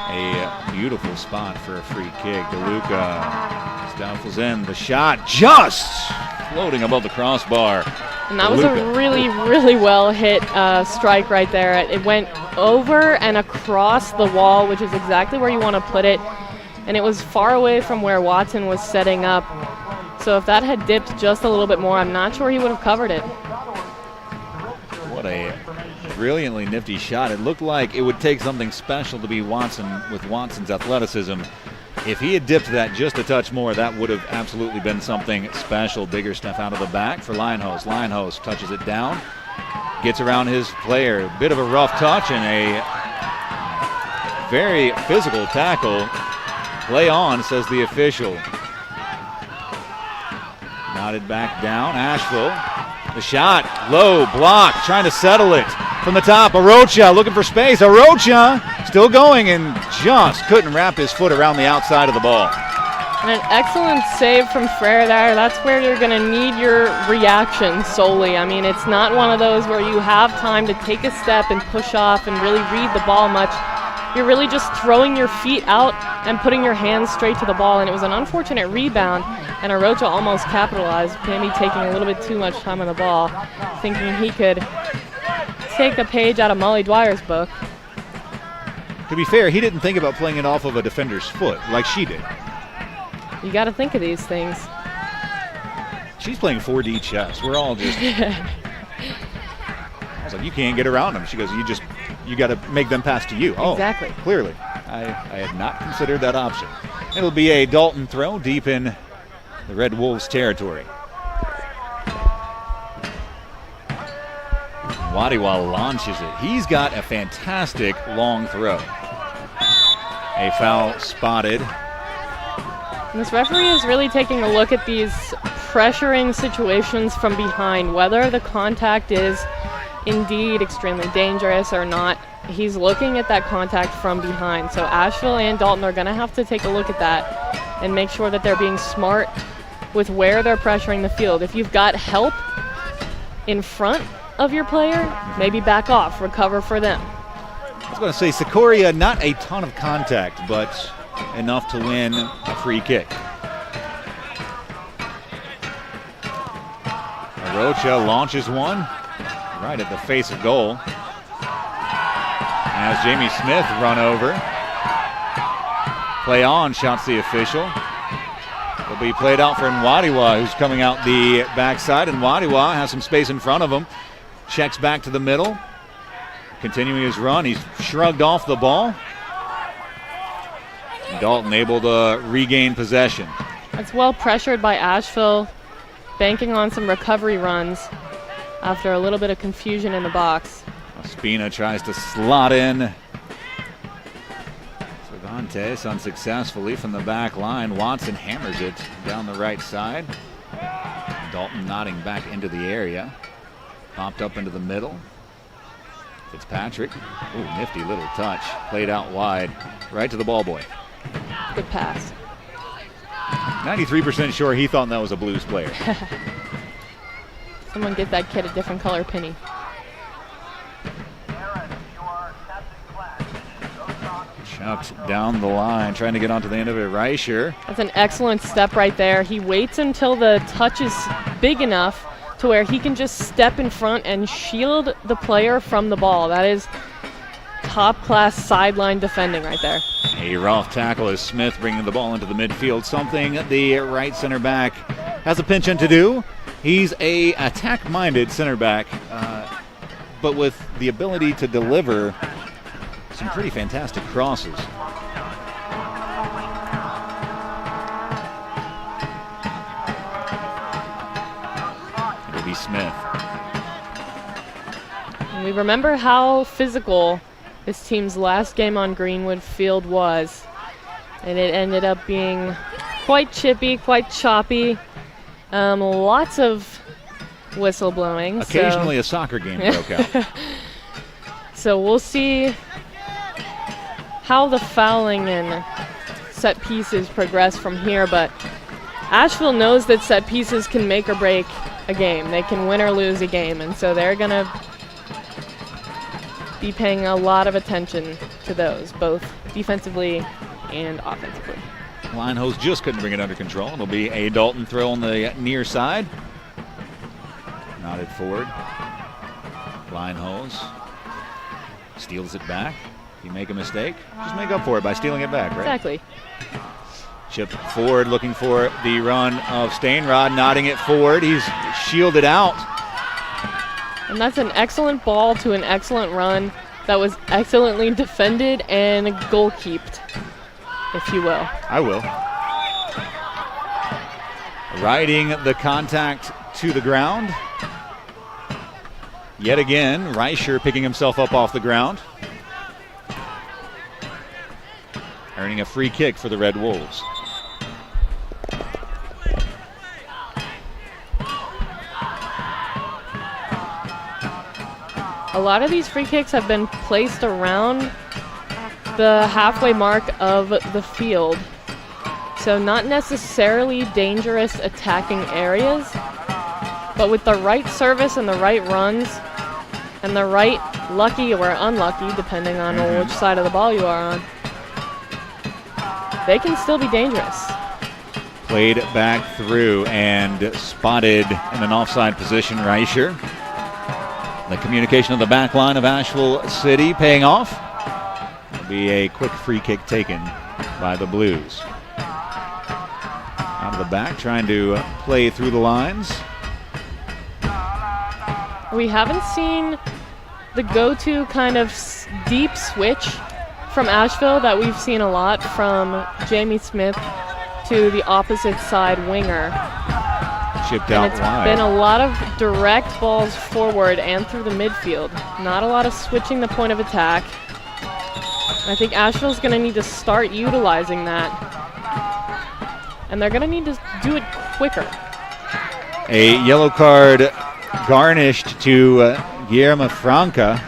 A beautiful spot for a free kick. DeLuca stifles in the shot, just floating above the crossbar. And that was a really, really well hit strike right there. It went over and across the wall, which is exactly where you want to put it. And it was far away from where Watson was setting up. So if that had dipped just a little bit more, I'm not sure he would have covered it. What a brilliantly nifty shot. It looked like it would take something special to be Watson with Watson's athleticism. If he had dipped that just a touch more, that would have absolutely been something special. Bigger stuff out of the back for Lineholz. Lineholz touches it down, gets around his player. A bit of a rough touch and a very physical tackle. Play on, says the official. Nodded back down. Asheville. The shot, low, block, trying to settle it. From the top, Arocha looking for space. Arocha still going and just couldn't wrap his foot around the outside of the ball. And an excellent save from Frere there. That's where you're going to need your reaction solely. I mean, it's not one of those where you have time to take a step and push off and really read the ball much. You're really just throwing your feet out and putting your hands straight to the ball. And it was an unfortunate rebound, and Arocha almost capitalized, maybe taking a little bit too much time on the ball, thinking he could take a page out of Molly Dwyer's book. To be fair, he didn't think about playing it off of a defender's foot like she did. You got to think of these things. She's playing 4D chess. We're all just... I was like, you can't get around them. She goes, you got to make them pass to you. Oh, exactly. Clearly. I had not considered that option. It'll be a Dalton throw deep in the Red Wolves territory. Wadiwa launches it. He's got a fantastic long throw. A foul spotted. And this referee is really taking a look at these pressuring situations from behind, whether the contact is indeed extremely dangerous or not. He's looking at that contact from behind. So Asheville and Dalton are going to have to take a look at that and make sure that they're being smart with where they're pressuring the field. If you've got help in front of your player, maybe back off, recover for them. I was going to say, Sikoria, not a ton of contact, but enough to win a free kick. Arocha launches one right at the face of goal. As Jamie Smith run over. Play on, shouts the official. Will be played out for Nwadiwa, who's coming out the backside. And Nwadiwa has some space in front of him. Checks back to the middle. Continuing his run, he's shrugged off the ball. Dalton able to regain possession. That's well pressured by Asheville, banking on some recovery runs after a little bit of confusion in the box. Spina tries to slot in. Cervantes unsuccessfully from the back line. Watson hammers it down the right side. Dalton nodding back into the area. Popped up into the middle. Fitzpatrick. Ooh, nifty little touch. Played out wide. Right to the ball boy. Good pass. 93% sure he thought that was a Blues player. Someone get that kid a different color penny. Chucked down the line, trying to get onto the end of it. Reicher. That's an excellent step right there. He waits until the touch is big enough to where he can just step in front and shield the player from the ball. That is top-class sideline defending right there. A rough tackle as Smith bringing the ball into the midfield. Something the right center back has a pinch in to do. He's a attack-minded center back, but with the ability to deliver some pretty fantastic crosses. It'll be Smith. And we remember how physical this team's last game on Greenwood Field was. And it ended up being quite chippy, quite choppy. Lots of whistle blowing. Occasionally a soccer game broke out. So we'll see how the fouling and set pieces progress from here, but Asheville knows that set pieces can make or break a game. They can win or lose a game, and so they're going to be paying a lot of attention to those, both defensively and offensively. Line hose just couldn't bring it under control. It'll be a Dalton throw on the near side. Nodded forward. Line hose steals it back. If you make a mistake, just make up for it by stealing it back, right? Exactly. Chip forward, looking for the run of Stainrod, nodding it forward. He's shielded out. And that's an excellent ball to an excellent run that was excellently defended and goal-keeped, if you will. I will. Riding the contact to the ground. Yet again, Reicher picking himself up off the ground. Earning a free kick for the Red Wolves. A lot of these free kicks have been placed around the halfway mark of the field. So not necessarily dangerous attacking areas, but with the right service and the right runs and the right lucky or unlucky, depending on which side of the ball you are on, they can still be dangerous. Played back through and spotted in an offside position, Reicher. The communication of the back line of Asheville City paying off. It'll be a quick free kick taken by the Blues. Out of the back, trying to play through the lines. We haven't seen the go-to kind of deep switch from Asheville that we've seen a lot from Jamie Smith to the opposite side winger. Chipped And out it's wide. been a lot of direct balls forward and through the midfield. Not a lot of switching the point of attack. I think Asheville's going to need to start utilizing that. And they're going to need to do it quicker. A yellow card garnished to Guillermo Franca.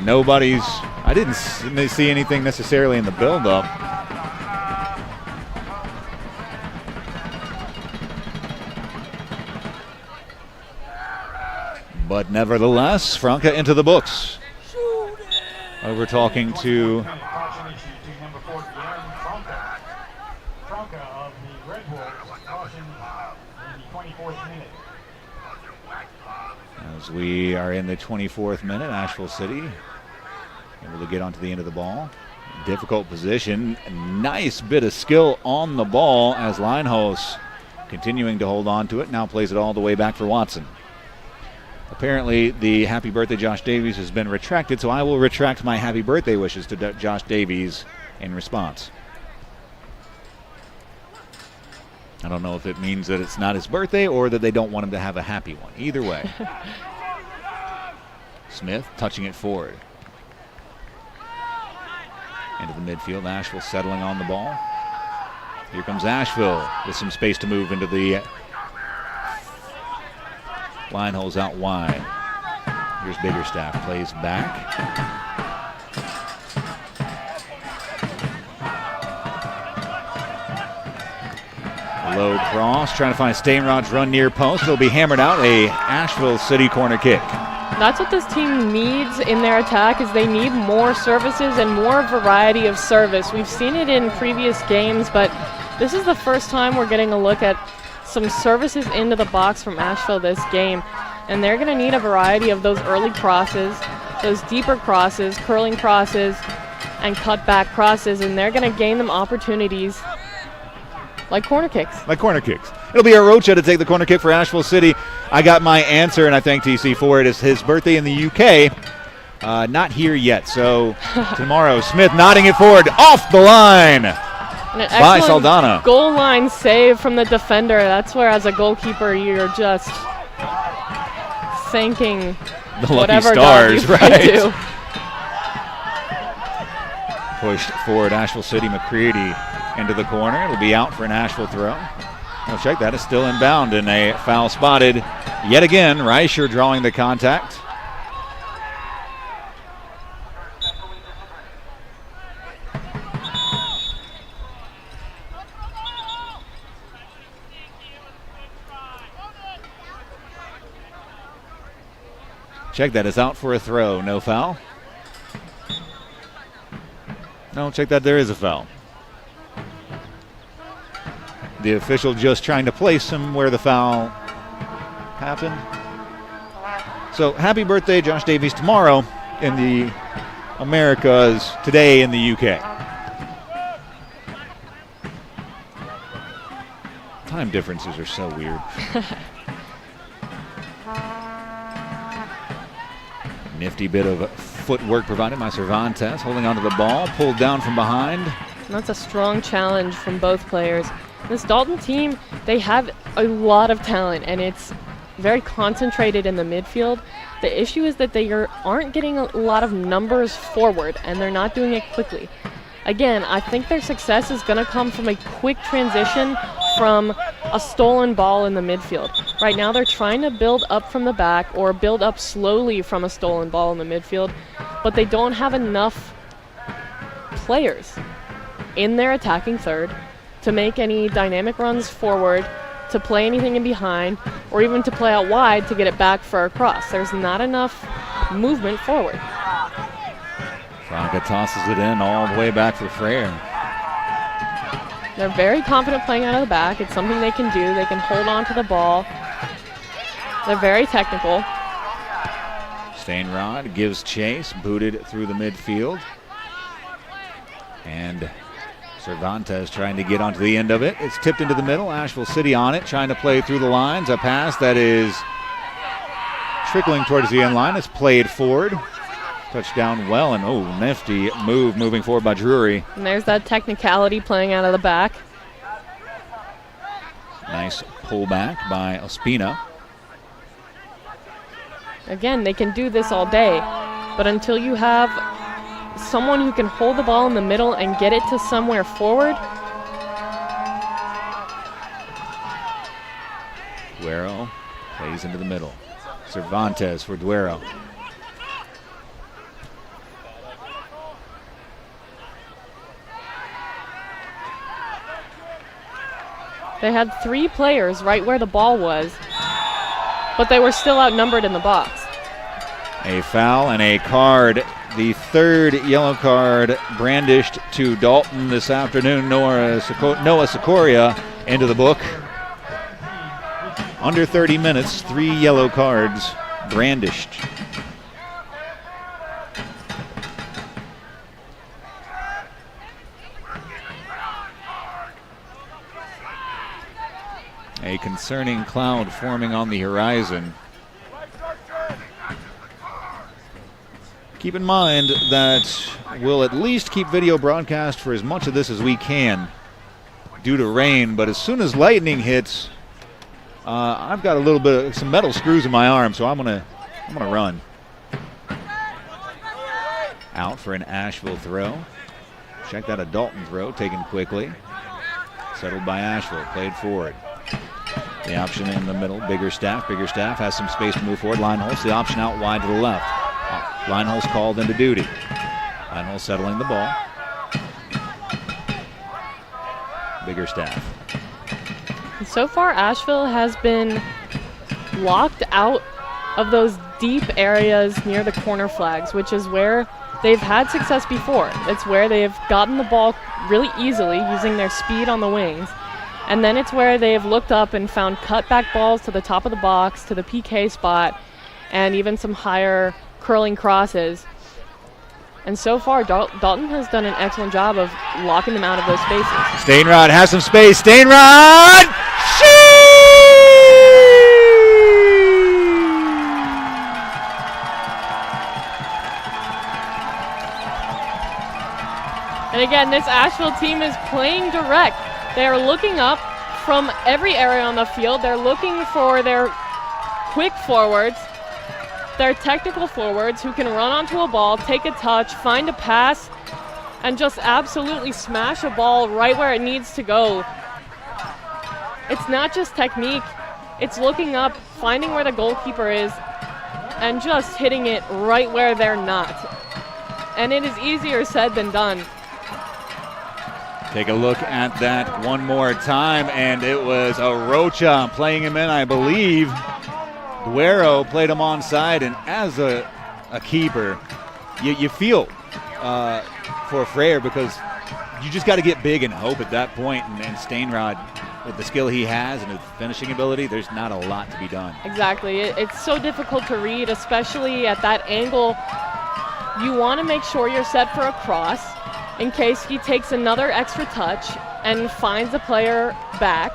I didn't see anything necessarily in the build-up. But nevertheless, Franca into the books. We're talking to Franca of the Red Wolves, caution in the 24th minute. as we are in the 24th minute. Asheville City able to get onto the end of the ball. Difficult position. Nice bit of skill on the ball as Linehouse continuing to hold on to it. Now plays it all the way back for Watson. Apparently the happy birthday Josh Davies has been retracted, so I will retract my happy birthday wishes to Josh Davies in response. I don't know if it means that it's not his birthday or that they don't want him to have a happy one. Either way. Smith touching it forward. Into the midfield. Asheville settling on the ball. Here comes Asheville with some space to move into the line holes out wide. Here's Biggerstaff. Plays back. Low cross. Trying to find Stainrod's run near post. It'll be hammered out. A Asheville City corner kick. That's what this team needs in their attack, is they need more services and more variety of service. We've seen it in previous games, but this is the first time we're getting a look at some services into the box from Asheville this game. And they're going to need a variety of those early crosses, those deeper crosses, curling crosses, and cutback crosses, and they're going to gain them opportunities like corner kicks. It'll be Arocha to take the corner kick for Asheville City. I got my answer, and I thank TC for it. It's his birthday in the UK. Not here yet, so tomorrow. Smith nodding it forward, off the line by Saldana. Goal line save from the defender. That's where, as a goalkeeper, you're just thanking the lucky whatever stars, God you right? do. Pushed forward, Asheville City. McCready into the corner. It'll be out for an Asheville throw. I'll check that. It's still inbound, and a foul spotted yet again. Reicher drawing the contact. Check that. Is out for a throw. No foul. No, check that. There is a foul. The official just trying to place him where the foul happened. So happy birthday, Josh Davies, tomorrow in the Americas, today in the UK. Time differences are so weird. Nifty bit of footwork provided by Cervantes, holding onto the ball, pulled down from behind. And that's a strong challenge from both players. This Dalton team, they have a lot of talent, and it's very concentrated in the midfield. The issue is that they aren't getting a lot of numbers forward, and they're not doing it quickly. Again, I think their success is going to come from a quick transition from a stolen ball in the midfield. Right now, they're trying to build up from the back or build up slowly from a stolen ball in the midfield, but they don't have enough players in their attacking third to make any dynamic runs forward, to play anything in behind, or even to play out wide to get it back for a cross. There's not enough movement forward. Franca tosses it in all the way back for Frere. They're very confident playing out of the back. It's something they can do. They can hold on to the ball. They're very technical. Stainrod gives chase, booted through the midfield. And Cervantes trying to get onto the end of it. It's tipped into the middle. Asheville City on it, trying to play through the lines. A pass that is trickling towards the end line. It's played forward. Touchdown well, and nifty moving forward by Drury. And there's that technicality playing out of the back. Nice pullback by Ospina. Again, they can do this all day, but until you have someone who can hold the ball in the middle and get it to somewhere forward. Duero plays into the middle. Cervantes for Duero. They had 3 players right where the ball was, but they were still outnumbered in the box. A foul and a card. The 3rd yellow card brandished to Dalton this afternoon. Noah Sikoria into the book. Under 30 minutes, 3 yellow cards brandished. A concerning cloud forming on the horizon. Keep in mind that we'll at least keep video broadcast for as much of this as we can due to rain, but as soon as lightning hits, I've got a little bit of some metal screws in my arm, so I'm gonna run. Out for an Asheville throw. Check that, a Dalton throw taken quickly. Settled by Asheville, played forward. The option in the middle, Biggerstaff. Biggerstaff has some space to move forward. Lineholtz, the option out wide to the left. Lineholtz called into duty. Lineholtz settling the ball. Biggerstaff. So far, Asheville has been locked out of those deep areas near the corner flags, which is where they've had success before. It's where they've gotten the ball really easily using their speed on the wings. And then it's where they've looked up and found cutback balls to the top of the box, to the PK spot, and even some higher curling crosses. And so far, Dalton has done an excellent job of locking them out of those spaces. Stainrod has some space. Stainrod! And again, this Asheville team is playing direct. They are looking up from every area on the field. They're looking for their quick forwards, their technical forwards who can run onto a ball, take a touch, find a pass, and just absolutely smash a ball right where it needs to go. It's not just technique. It's looking up, finding where the goalkeeper is, and just hitting it right where they're not. And it is easier said than done. Take a look at that one more time, and it was Arocha playing him in, I believe. Duero played him onside, and as a keeper, you feel for Freyer because you just got to get big and hope at that point, and Stainrod, with the skill he has and his finishing ability, there's not a lot to be done. Exactly. It's so difficult to read, especially at that angle. You want to make sure you're set for a cross in case he takes another extra touch and finds the player back.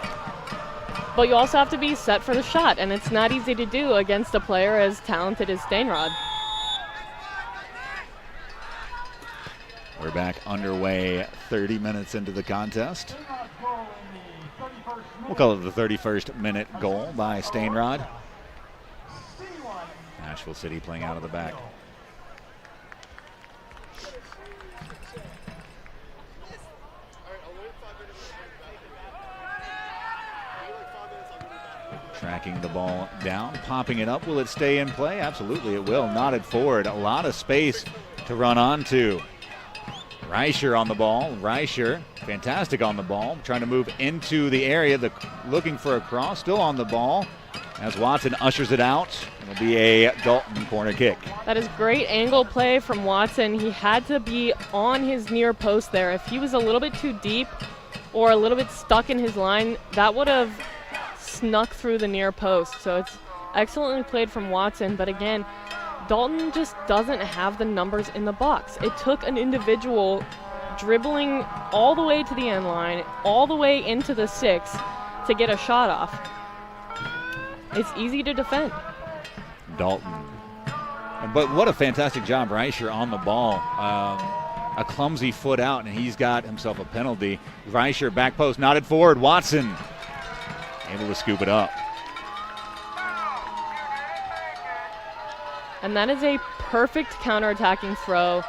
But you also have to be set for the shot, and it's not easy to do against a player as talented as Stainrod. We're back underway 30 minutes into the contest. We'll call it the 31st minute goal by Stainrod. Asheville City playing out of the back. Tracking the ball down, popping it up. Will it stay in play? Absolutely it will. Nodded forward. A lot of space to run onto. Reicher on the ball. Reicher, fantastic on the ball. Trying to move into the area. Looking for a cross. Still on the ball. As Watson ushers it out. It'll be a Dalton corner kick. That is great angle play from Watson. He had to be on his near post there. If he was a little bit too deep or a little bit stuck in his line, that would have snuck through the near post. So it's excellently played from Watson, but again, Dalton just doesn't have the numbers in the box. It took an individual dribbling all the way to the end line, all the way into the 6 to get a shot off. It's easy to defend. Dalton. But what a fantastic job, Reicher on the ball. A clumsy foot out, and he's got himself a penalty. Reicher back post, nodded forward. Watson able to scoop it up. And that is a perfect counterattacking throw.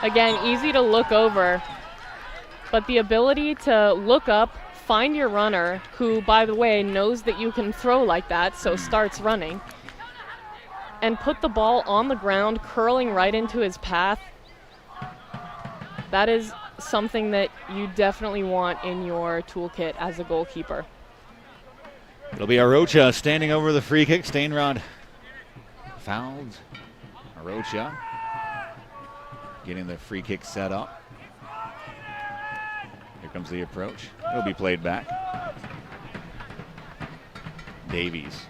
Again, easy to look over, but the ability to look up, find your runner, who, by the way, knows that you can throw like that, so starts running, and put the ball on the ground, curling right into his path. That is something that you definitely want in your toolkit as a goalkeeper. It'll be Arocha standing over the free kick. Stainrod fouled. Arocha getting the free kick set up. Here comes the approach. It'll be played back. Davies.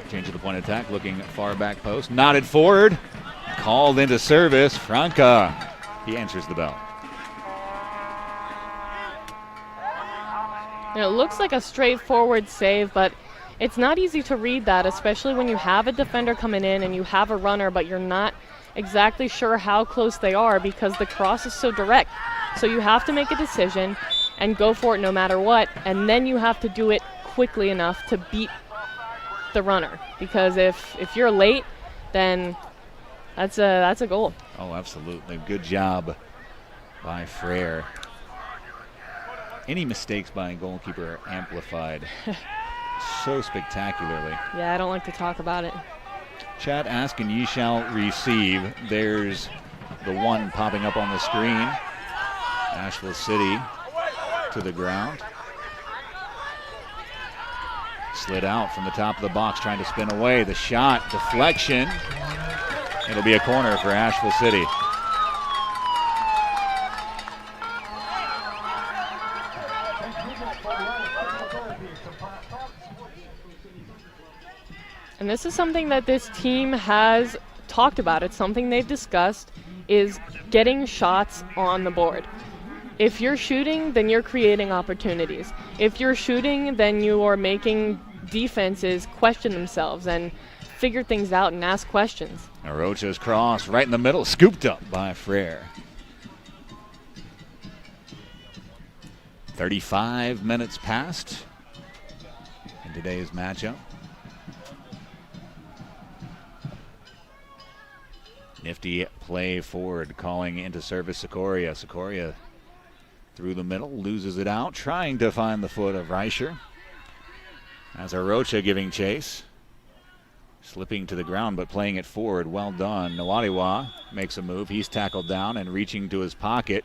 Change of the point of attack, looking far back post. Knotted forward. Called into service. Franca. He answers the bell. It looks like a straightforward save, but it's not easy to read that, especially when you have a defender coming in and you have a runner, but you're not exactly sure how close they are because the cross is so direct. So you have to make a decision and go for it no matter what, and then you have to do it quickly enough to beat the runner, because if you're late, then that's a goal. Oh, absolutely. Good job by Frere. Any mistakes by a goalkeeper are amplified so spectacularly. Yeah, I don't like to talk about it. Chat asking, ye shall receive. There's the one popping up on the screen. Asheville City to the ground. Slid out from the top of the box, trying to spin away. The shot, deflection. It'll be a corner for Asheville City. And this is something that this team has talked about. It's something they've discussed, is getting shots on the board. If you're shooting, then you're creating opportunities. If you're shooting, then you are making defenses question themselves and figure things out and ask questions. Arocha's cross right in the middle, scooped up by Frere. 35 minutes passed in today's matchup. Nifty play forward, calling into service Sikoria. Sikoria through the middle, loses it out, trying to find the foot of Reicher. As Arocha giving chase. Slipping to the ground, but playing it forward. Well done. Nawadiwa makes a move. He's tackled down and reaching to his pocket.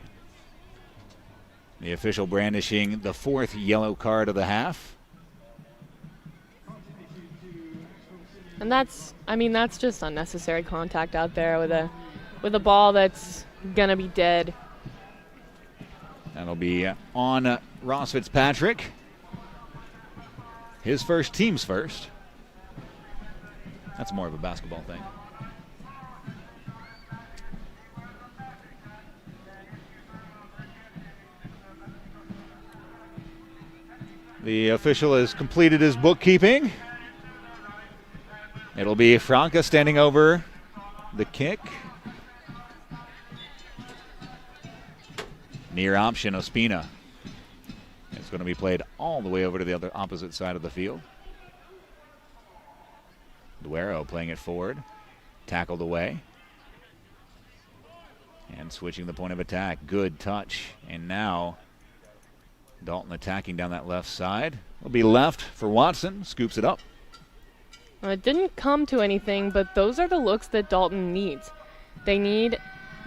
The official brandishing the fourth yellow card of the half. And that's just unnecessary contact out there with a ball that's gonna be dead. That'll be on Ross Fitzpatrick. His first, team's first. That's more of a basketball thing. The official has completed his bookkeeping. It'll be Franca standing over the kick. Near option, Ospina. It's going to be played all the way over to the other opposite side of the field. Duero playing it forward. Tackled away. And switching the point of attack. Good touch. And now Dalton attacking down that left side. Will be left for Watson. Scoops it up. Well, it didn't come to anything, but those are the looks that Dalton needs. They need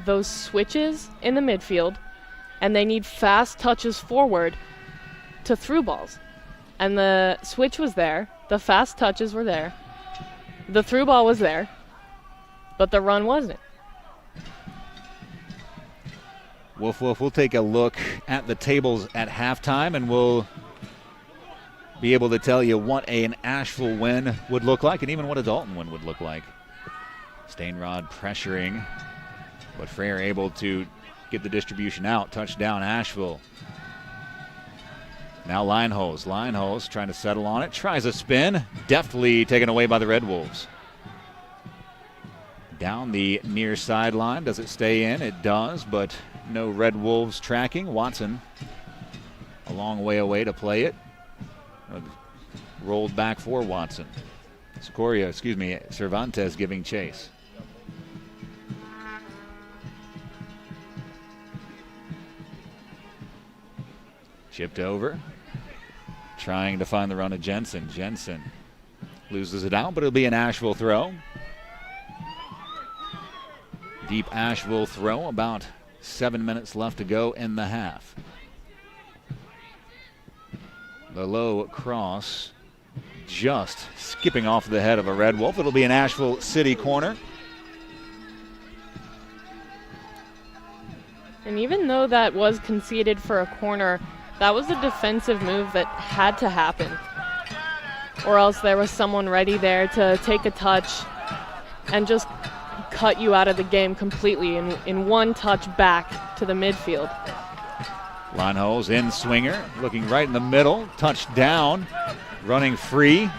those switches in the midfield, and they need fast touches forward to through balls. And the switch was there. The fast touches were there. The through ball was there, but the run wasn't. Wolf, we'll take a look at the tables at halftime, and we'll be able to tell you what an Asheville win would look like and even what a Dalton win would look like. Stainrod pressuring, but Frere able to get the distribution out. Touchdown, Asheville. Now Linehose. Linehose trying to settle on it. Tries a spin. Deftly taken away by the Red Wolves. Down the near sideline. Does it stay in? It does, but no Red Wolves tracking. Watson a long way away to play it. Rolled back for Watson. Cervantes giving chase. Chipped over. Trying to find the run of Jensen. Jensen loses it out, but it'll be an Asheville throw. Deep Asheville throw, about 7 minutes left to go in the half. The low cross just skipping off the head of a Red Wolf. It'll be an Asheville City corner. And even though that was conceded for a corner, that was a defensive move that had to happen. Or else there was someone ready there to take a touch and just cut you out of the game completely in one touch back to the midfield. Lineholz in swinger, looking right in the middle, touched down, running free.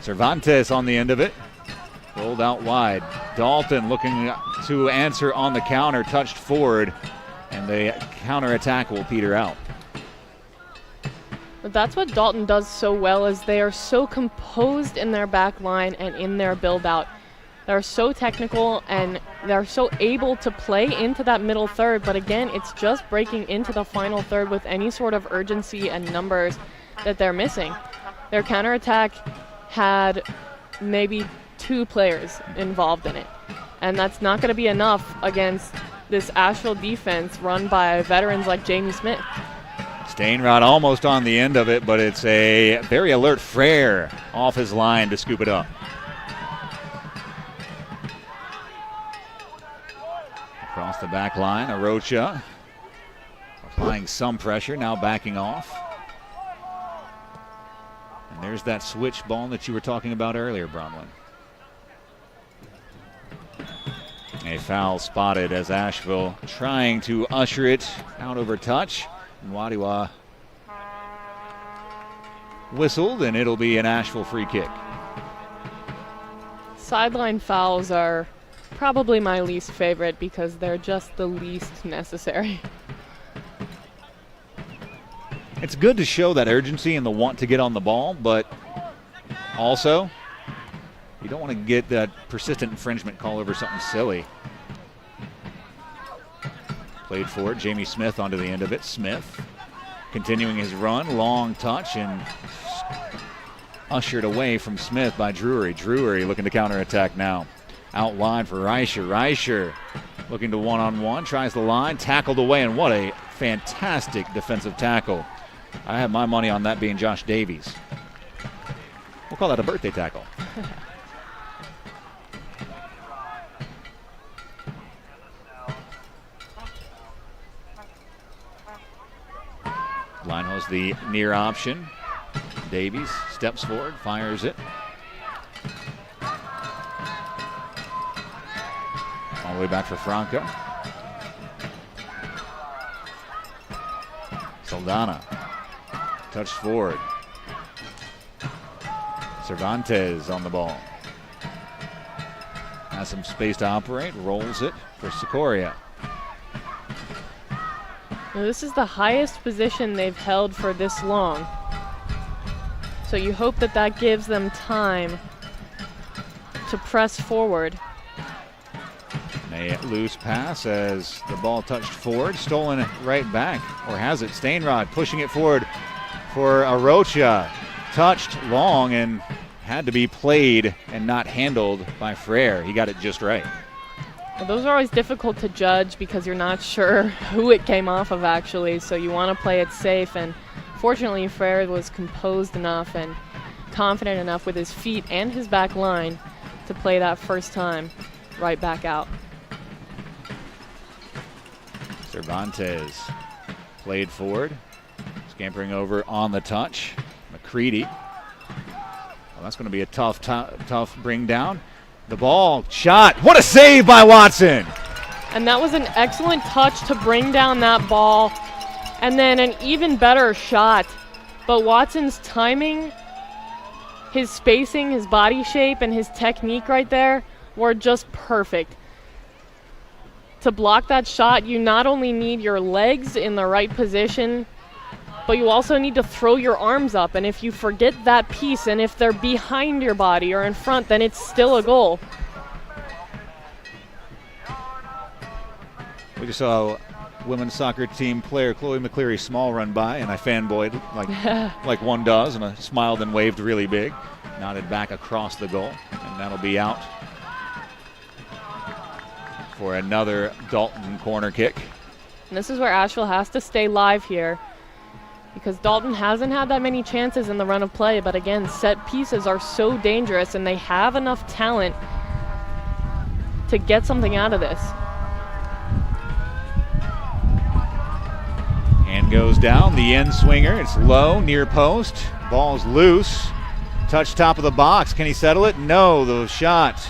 Cervantes on the end of it, rolled out wide. Dalton looking to answer on the counter, touched forward, and the counterattack will peter out. But that's what Dalton does so well, is they are so composed in their back line and in their build-out. They're so technical and they're so able to play into that middle third, but again, it's just breaking into the final third with any sort of urgency and numbers that they're missing. Their counterattack had maybe 2 players involved in it, and that's not going to be enough against this Asheville defense run by veterans like Jamie Smith. Stainrod almost on the end of it, but it's a very alert Frere off his line to scoop it up. Across the back line, Arocha applying some pressure, now backing off. And there's that switch ball that you were talking about earlier, Bronwyn. A foul spotted as Asheville trying to usher it out over touch. And Wadiwa whistled, and it'll be an Asheville free kick. Sideline fouls are probably my least favorite because they're just the least necessary. It's good to show that urgency and the want to get on the ball, but also you don't want to get that persistent infringement call over something silly. Played forward, Jamie Smith onto the end of it. Smith continuing his run, long touch, and ushered away from Smith by Drury. Drury looking to counterattack now. Out line for Reicher. Reicher looking to one-on-one, tries the line, tackled away, and what a fantastic defensive tackle. I have my money on that being Josh Davies. We'll call that a birthday tackle. Lineholz the near option. Davies steps forward, fires it. All the way back for Franco. Saldana touched forward. Cervantes on the ball. Has some space to operate, rolls it for Sikoria. Now, this is the highest position they've held for this long. So you hope that that gives them time to press forward. A loose pass as the ball touched forward, stolen right back, or has it? Stainrod pushing it forward for Arocha. Touched long and had to be played and not handled by Frere. He got it just right. Well, those are always difficult to judge because you're not sure who it came off of actually, so you want to play it safe, and fortunately Frere was composed enough and confident enough with his feet and his back line to play that first time right back out. Cervantes played forward, scampering over on the touch. McCready. Well, that's going to be a tough bring down. The ball shot. What a save by Watson! And that was an excellent touch to bring down that ball, and then an even better shot. But Watson's timing, his spacing, his body shape, and his technique right there were just perfect. To block that shot, you not only need your legs in the right position, but you also need to throw your arms up. And if you forget that piece, and if they're behind your body or in front, then it's still a goal. We just saw women's soccer team player Chloe McCleary Small run by, and I fanboyed like one does, and I smiled and waved really big. Nodded back across the goal, and that'll be out for another Dalton corner kick. And this is where Asheville has to stay live here, because Dalton hasn't had that many chances in the run of play, but again, set pieces are so dangerous, and they have enough talent to get something out of this. Hand goes down, the end swinger, it's low, near post, ball's loose, touch top of the box, can he settle it? No, the shot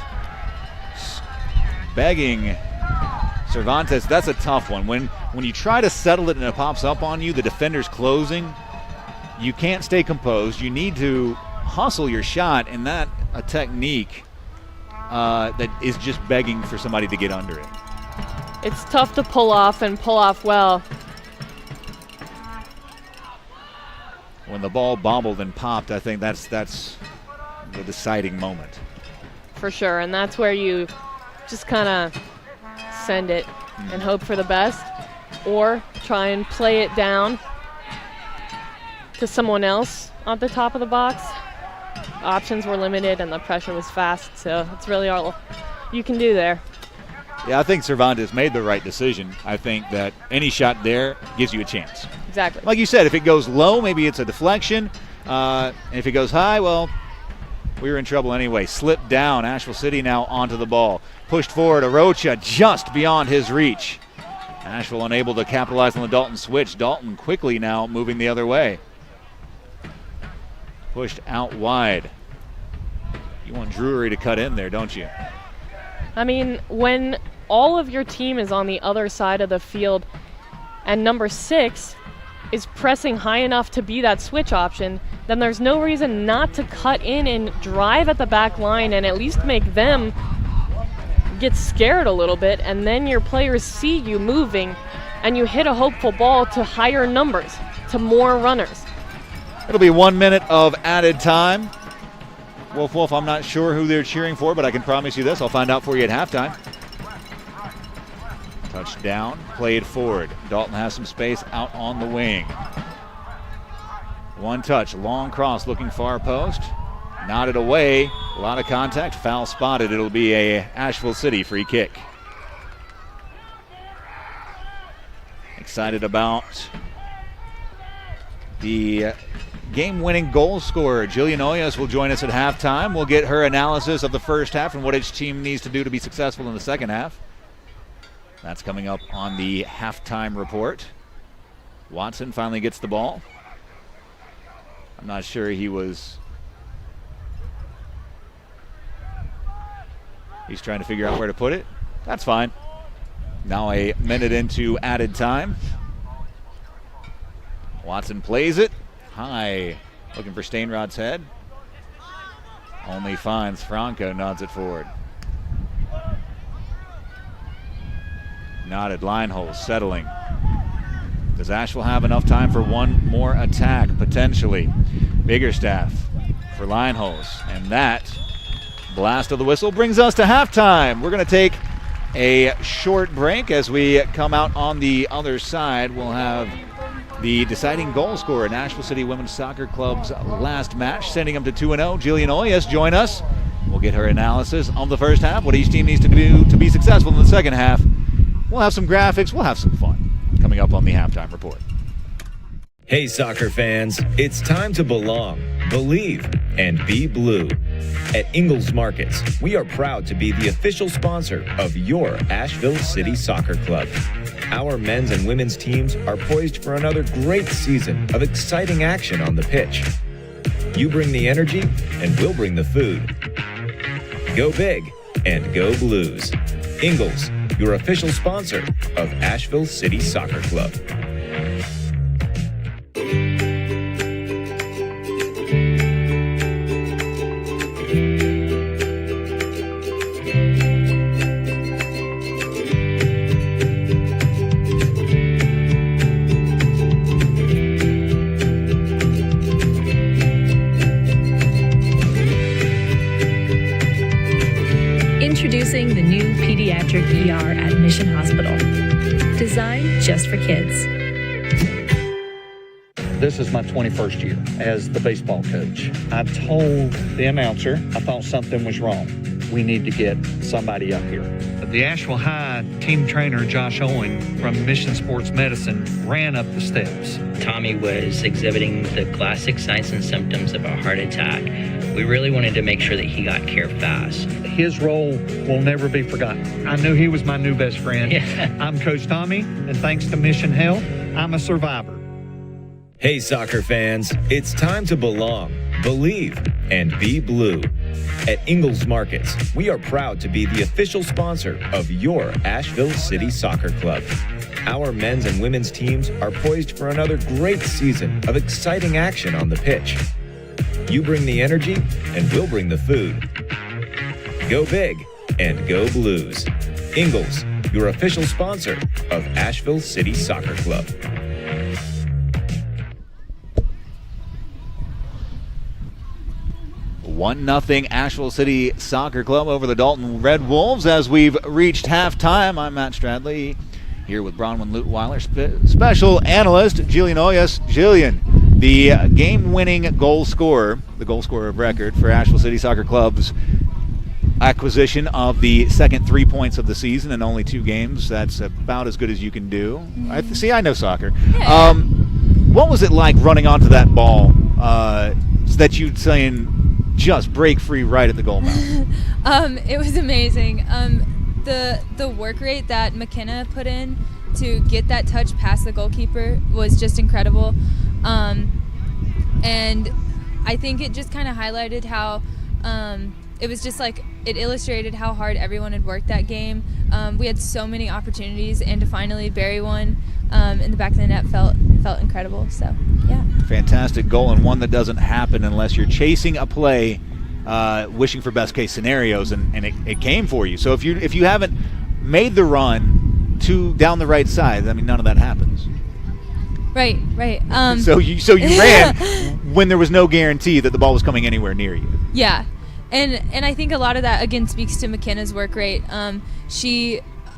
begging Cervantes. That's a tough one. When you try to settle it and it pops up on you, the defender's closing, you can't stay composed. You need to hustle your shot, and that a technique that is just begging for somebody to get under it. It's tough to pull off and pull off well. When the ball bobbled and popped, I think that's the deciding moment. For sure, and that's where you just kind of send it and hope for the best, or try and play it down to someone else at the top of the box. Options were limited and the pressure was fast, so that's really all you can do there. Yeah, I think Cervantes made the right decision. I think that any shot there gives you a chance. Exactly. Like you said, if it goes low, maybe it's a deflection. And if it goes high, well, we were in trouble anyway. Slipped down. Asheville City now onto the ball. Pushed forward. Arocha just beyond his reach. Asheville unable to capitalize on the Dalton switch. Dalton quickly now moving the other way. Pushed out wide. You want Drury to cut in there, don't you? I mean, when all of your team is on the other side of the field and number 6 is pressing high enough to be that switch option, then there's no reason not to cut in and drive at the back line and at least make them get scared a little bit, and then your players see you moving and you hit a hopeful ball to higher numbers, to more runners. It'll be 1 minute of added time. Wolf, I'm not sure who they're cheering for, but I can promise you this. I'll find out for you at halftime. Touchdown, played forward. Dalton has some space out on the wing. One touch, long cross looking far post. Nodded away, a lot of contact, foul spotted. It'll be a Asheville City free kick. Excited about the game-winning goal scorer. Jillian Oyas will join us at halftime. We'll get her analysis of the first half and what each team needs to do to be successful in the second half. That's coming up on the halftime report. Watson finally gets the ball. I'm not sure he's trying to figure out where to put it. That's fine. Now a minute into added time. Watson plays it high, looking for Stainrod's head. Only finds Franco, nods it forward. Knotted line hole, settling. Does Asheville have enough time for one more attack, potentially? Biggerstaff for line holes, and that blast of the whistle brings us to halftime. We're going to take a short break. As we come out on the other side, we'll have the deciding goal scorer in Asheville City Women's Soccer Club's last match, sending them to 2-0. Jillian Oyas join us. We'll get her analysis on the first half, what each team needs to do to be successful in the second half. We'll have some graphics. We'll have some fun coming up on the halftime report. Hey, soccer fans, it's time to belong, believe, and be blue. At Ingalls Markets, we are proud to be the official sponsor of your Asheville City Soccer Club. Our men's and women's teams are poised for another great season of exciting action on the pitch. You bring the energy, and we'll bring the food. Go big and go Blues. Ingalls, your official sponsor of Asheville City Soccer Club. Introducing the new pediatric ER at Mission Hospital. Designed just for kids. This is my 21st year as the baseball coach. I told the announcer I thought something was wrong. We need to get somebody up here. The Asheville High team trainer, Josh Owen, from Mission Sports Medicine, ran up the steps. Tommy was exhibiting the classic signs and symptoms of a heart attack. We really wanted to make sure that he got care fast. His role will never be forgotten. I knew he was my new best friend. Yeah. I'm Coach Tommy, and thanks to Mission Health, I'm a survivor. Hey, soccer fans, it's time to belong, believe, and be blue. At Ingalls Markets, we are proud to be the official sponsor of your Asheville City Soccer Club. Our men's and women's teams are poised for another great season of exciting action on the pitch. You bring the energy, and we'll bring the food. Go big and go Blues. Ingalls, your official sponsor of Asheville City Soccer Club. 1-0 Asheville City Soccer Club over the Dalton Red Wolves as we've reached halftime. I'm Matt Stradley here with Bronwyn Lutweiler, special analyst Jillian Oyas. Jillian, the game-winning goal scorer, the goal scorer of record for Asheville City Soccer Club's acquisition of the second 3 points of the season in only 2 games. That's about as good as you can do. I know soccer. Yeah. What was it like running onto that ball that you'd saying just break free right at the goal mouth? It was amazing. The work rate that McKenna put in to get that touch past the goalkeeper was just incredible. And I think it just kind of highlighted how it was just like it illustrated how hard everyone had worked that game. We had so many opportunities, and to finally bury one in the back of the net felt incredible. So, yeah. Fantastic goal, and one that doesn't happen unless you're chasing a play, wishing for best case scenarios, and it came for you. So if you haven't made the run down the right side, I mean, none of that happens. Right. So you ran when there was no guarantee that the ball was coming anywhere near you. Yeah. And I think a lot of that, again, speaks to McKenna's work rate.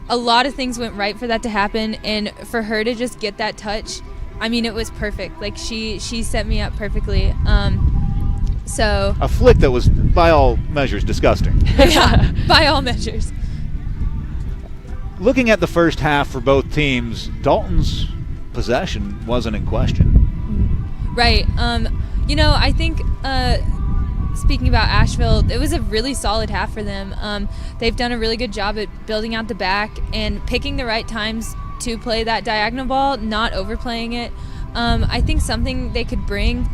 A lot of things went right for that to happen, and for her to just get that touch, I mean, it was perfect. Like, she set me up perfectly. So a flick that was, by all measures, disgusting. Yeah, by all measures. Looking at the first half for both teams, Dalton's possession wasn't in question. Right. I think speaking about Asheville, it was a really solid half for them. They've done a really good job at building out the back and picking the right times to play that diagonal ball, not overplaying it. I think something they could bring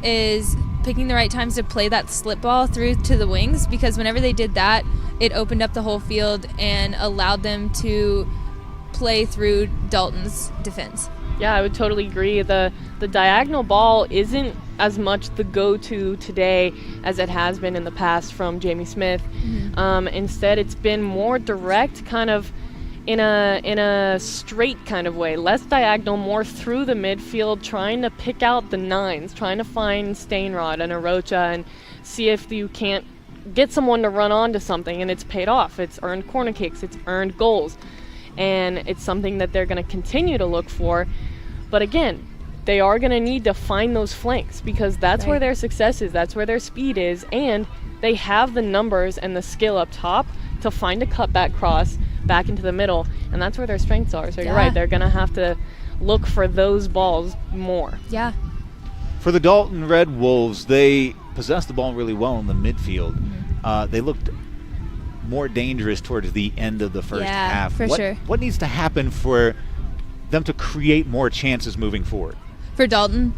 is picking the right times to play that slip ball through to the wings, because whenever they did that, it opened up the whole field and allowed them to play through Dalton's defense. Yeah, I would totally agree. The diagonal ball isn't as much the go-to today as it has been in the past from Jamie Smith. Mm-hmm. Instead, it's been more direct, kind of in a straight kind of way, less diagonal, more through the midfield, trying to pick out the nines, trying to find Stainrod and Arocha and see if you can't get someone to run onto something, and it's paid off. It's earned corner kicks, it's earned goals, and it's something that they're going to continue to look for. But again, they are going to need to find those flanks, because that's where their success is, that's where their speed is, and they have the numbers and the skill up top to find a cutback cross back into the middle, and that's where their strengths are. So you're right, they're going to have to look for those balls more. Yeah. For the Dalton Red Wolves, they possessed the ball really well in the midfield. Mm-hmm. They looked more dangerous towards the end of the first half. For sure. What needs to happen for them to create more chances moving forward? For Dalton,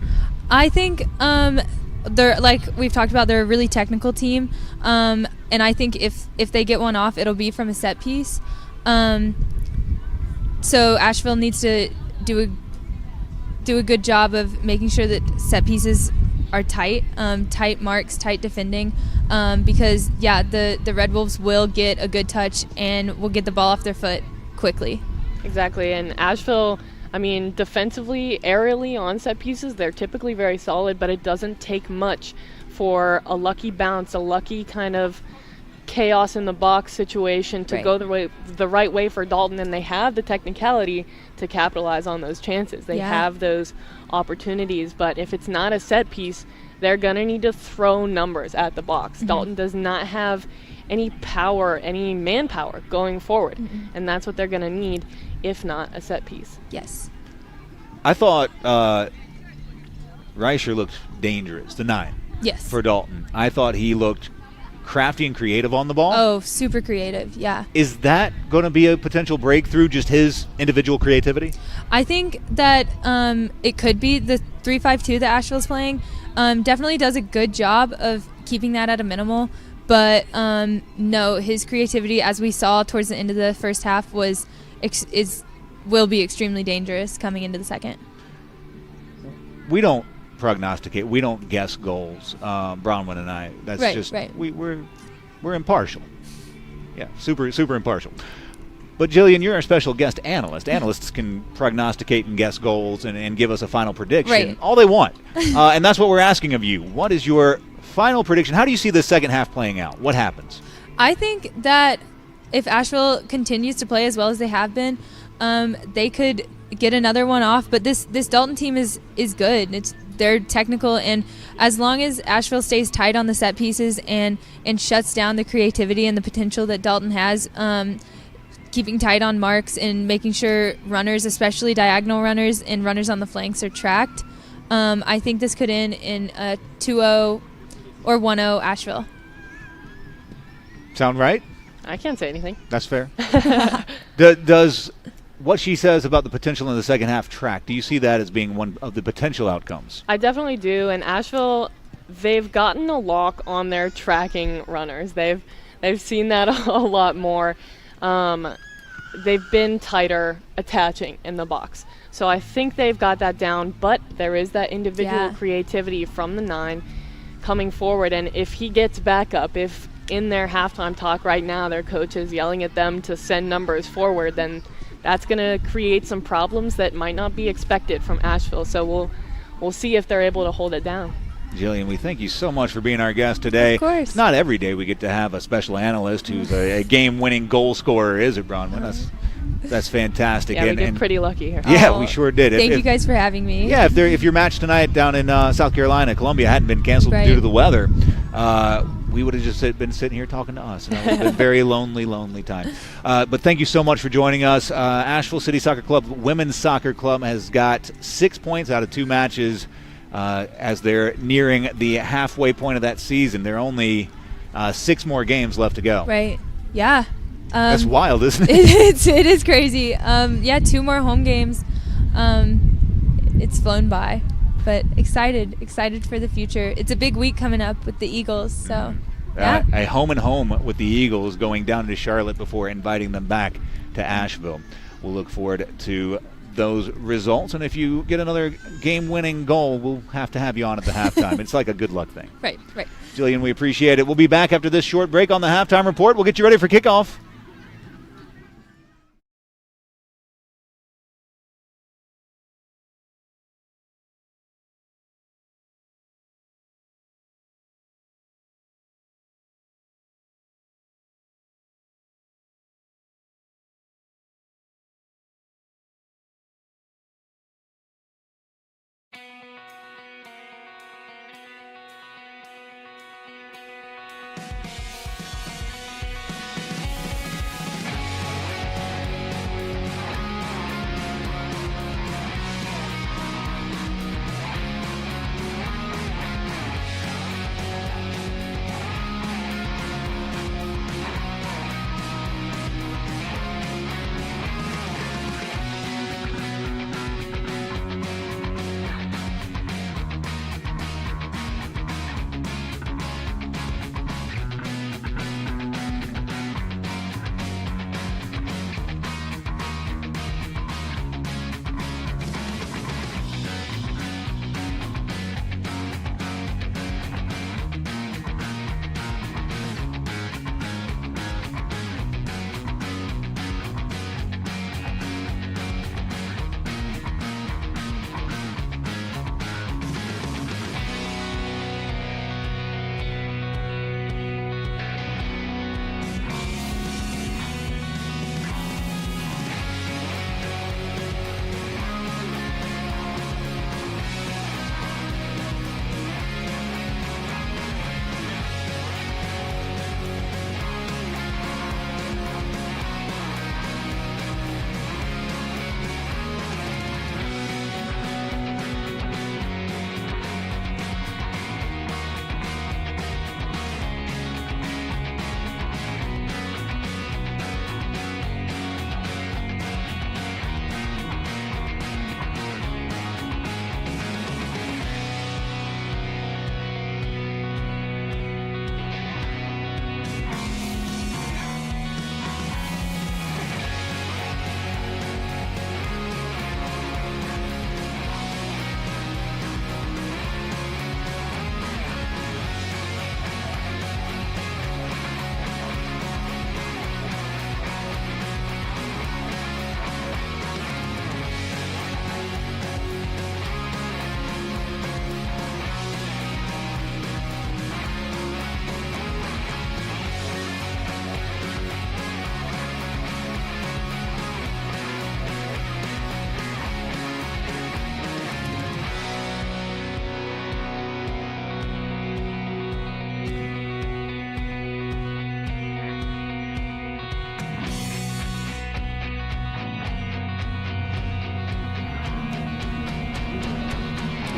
I think they're, like we've talked about, they're a really technical team, and I think if they get one off, it'll be from a set piece. So Asheville needs to do a good job of making sure that set pieces are tight marks, tight defending, because the Red Wolves will get a good touch and will get the ball off their foot quickly. Exactly, and Asheville, I mean, defensively, aerially, on set pieces, they're typically very solid, but it doesn't take much for a lucky bounce, a lucky kind of chaos in the box situation to Right. go the right way for Dalton, and they have the technicality to capitalize on those chances. They Yeah. have those opportunities, but if it's not a set piece, they're going to need to throw numbers at the box. Dalton does not have any power, any manpower going forward, and that's what they're going to need, if not a set piece. Yes. I thought Reicher looked dangerous, the 9, Yes. for Dalton. I thought he looked crafty and creative on the ball. Oh, super creative. Yeah. Is that going to be a potential breakthrough, just his individual creativity? I think that it could be the 3-5-2 that Asheville's playing. Definitely does a good job of keeping that at a minimal. But no, his creativity, as we saw towards the end of the first half, will be extremely dangerous coming into the second. We don't prognosticate. We don't guess goals. Bronwyn and I. That's Right, just right. we're impartial. Yeah, super impartial. But Jillian, you're our special guest analyst. Analysts can prognosticate and guess goals and give us a final prediction Right. all they want, and that's what we're asking of you. What is your final prediction? How do you see the second half playing out? What happens? I think that if Asheville continues to play as well as they have been, they could get another one off. But this Dalton team is good. They're technical, and as long as Asheville stays tight on the set pieces and shuts down the creativity and the potential that Dalton has, keeping tight on marks and making sure runners, especially diagonal runners and runners on the flanks, are tracked, I think this could end in a 2-0 or 1-0 Asheville. Sound right? I can't say anything. That's fair. Does what she says about the potential in the second half track? Do you see that as being one of the potential outcomes? I definitely do. And Asheville, they've gotten a lock on their tracking runners. They've seen that a lot more. They've been tighter attaching in the box. So I think they've got that down, but there is that individual creativity from the 9 coming forward. And if he gets back up, if in their halftime talk right now their coach is yelling at them to send numbers forward, then that's going to create some problems that might not be expected from Asheville. So we'll see if they're able to hold it down. Jillian, we thank you so much for being our guest today. Of course. It's not every day we get to have a special analyst who's a game-winning goal scorer, is it, Bronwyn? That's fantastic. Yeah, we get pretty lucky here. Yeah, we sure did. Thank you guys for having me. Yeah, if your match tonight down in South Carolina, Columbia, hadn't been canceled due to the weather, we would have just been sitting here talking to us. And it would have been a very lonely time. But thank you so much for joining us. Asheville City Soccer Club Women's Soccer Club has got 6 points out of 2 matches as they're nearing the halfway point of that season. There are only 6 more games left to go. Right. Yeah. That's wild, isn't it? It is crazy. 2 more home games. It's flown by, but excited for the future. It's a big week coming up with the Eagles, so yeah. A home and home with the Eagles, going down to Charlotte before inviting them back to Asheville. We'll look forward to those results, and if you get another game-winning goal, we'll have to have you on at the halftime. It's like a good luck thing. Right. Jillian, we appreciate it. We'll be back after this short break on the Halftime Report. We'll get you ready for kickoff.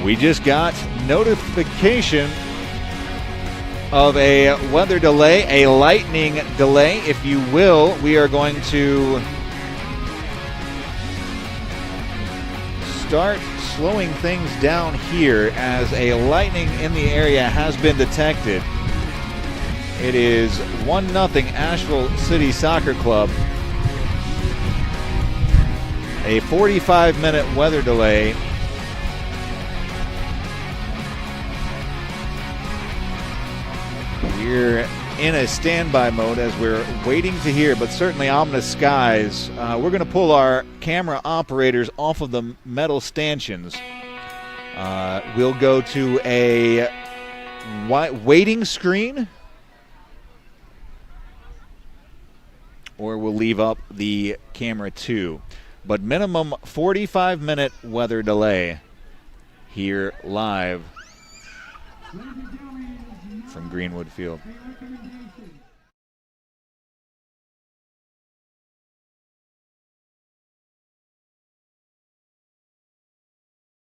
We just got notification of a weather delay, a lightning delay, if you will. We are going to start slowing things down here as a lightning in the area has been detected. It is 1-0 Asheville City Soccer Club. A 45-minute weather delay. We're in a standby mode as we're waiting to hear, but certainly ominous skies. We're going to pull our camera operators off of the metal stanchions. We'll go to a waiting screen, or we'll leave up the camera too. But minimum 45-minute weather delay here live from Greenwood Field.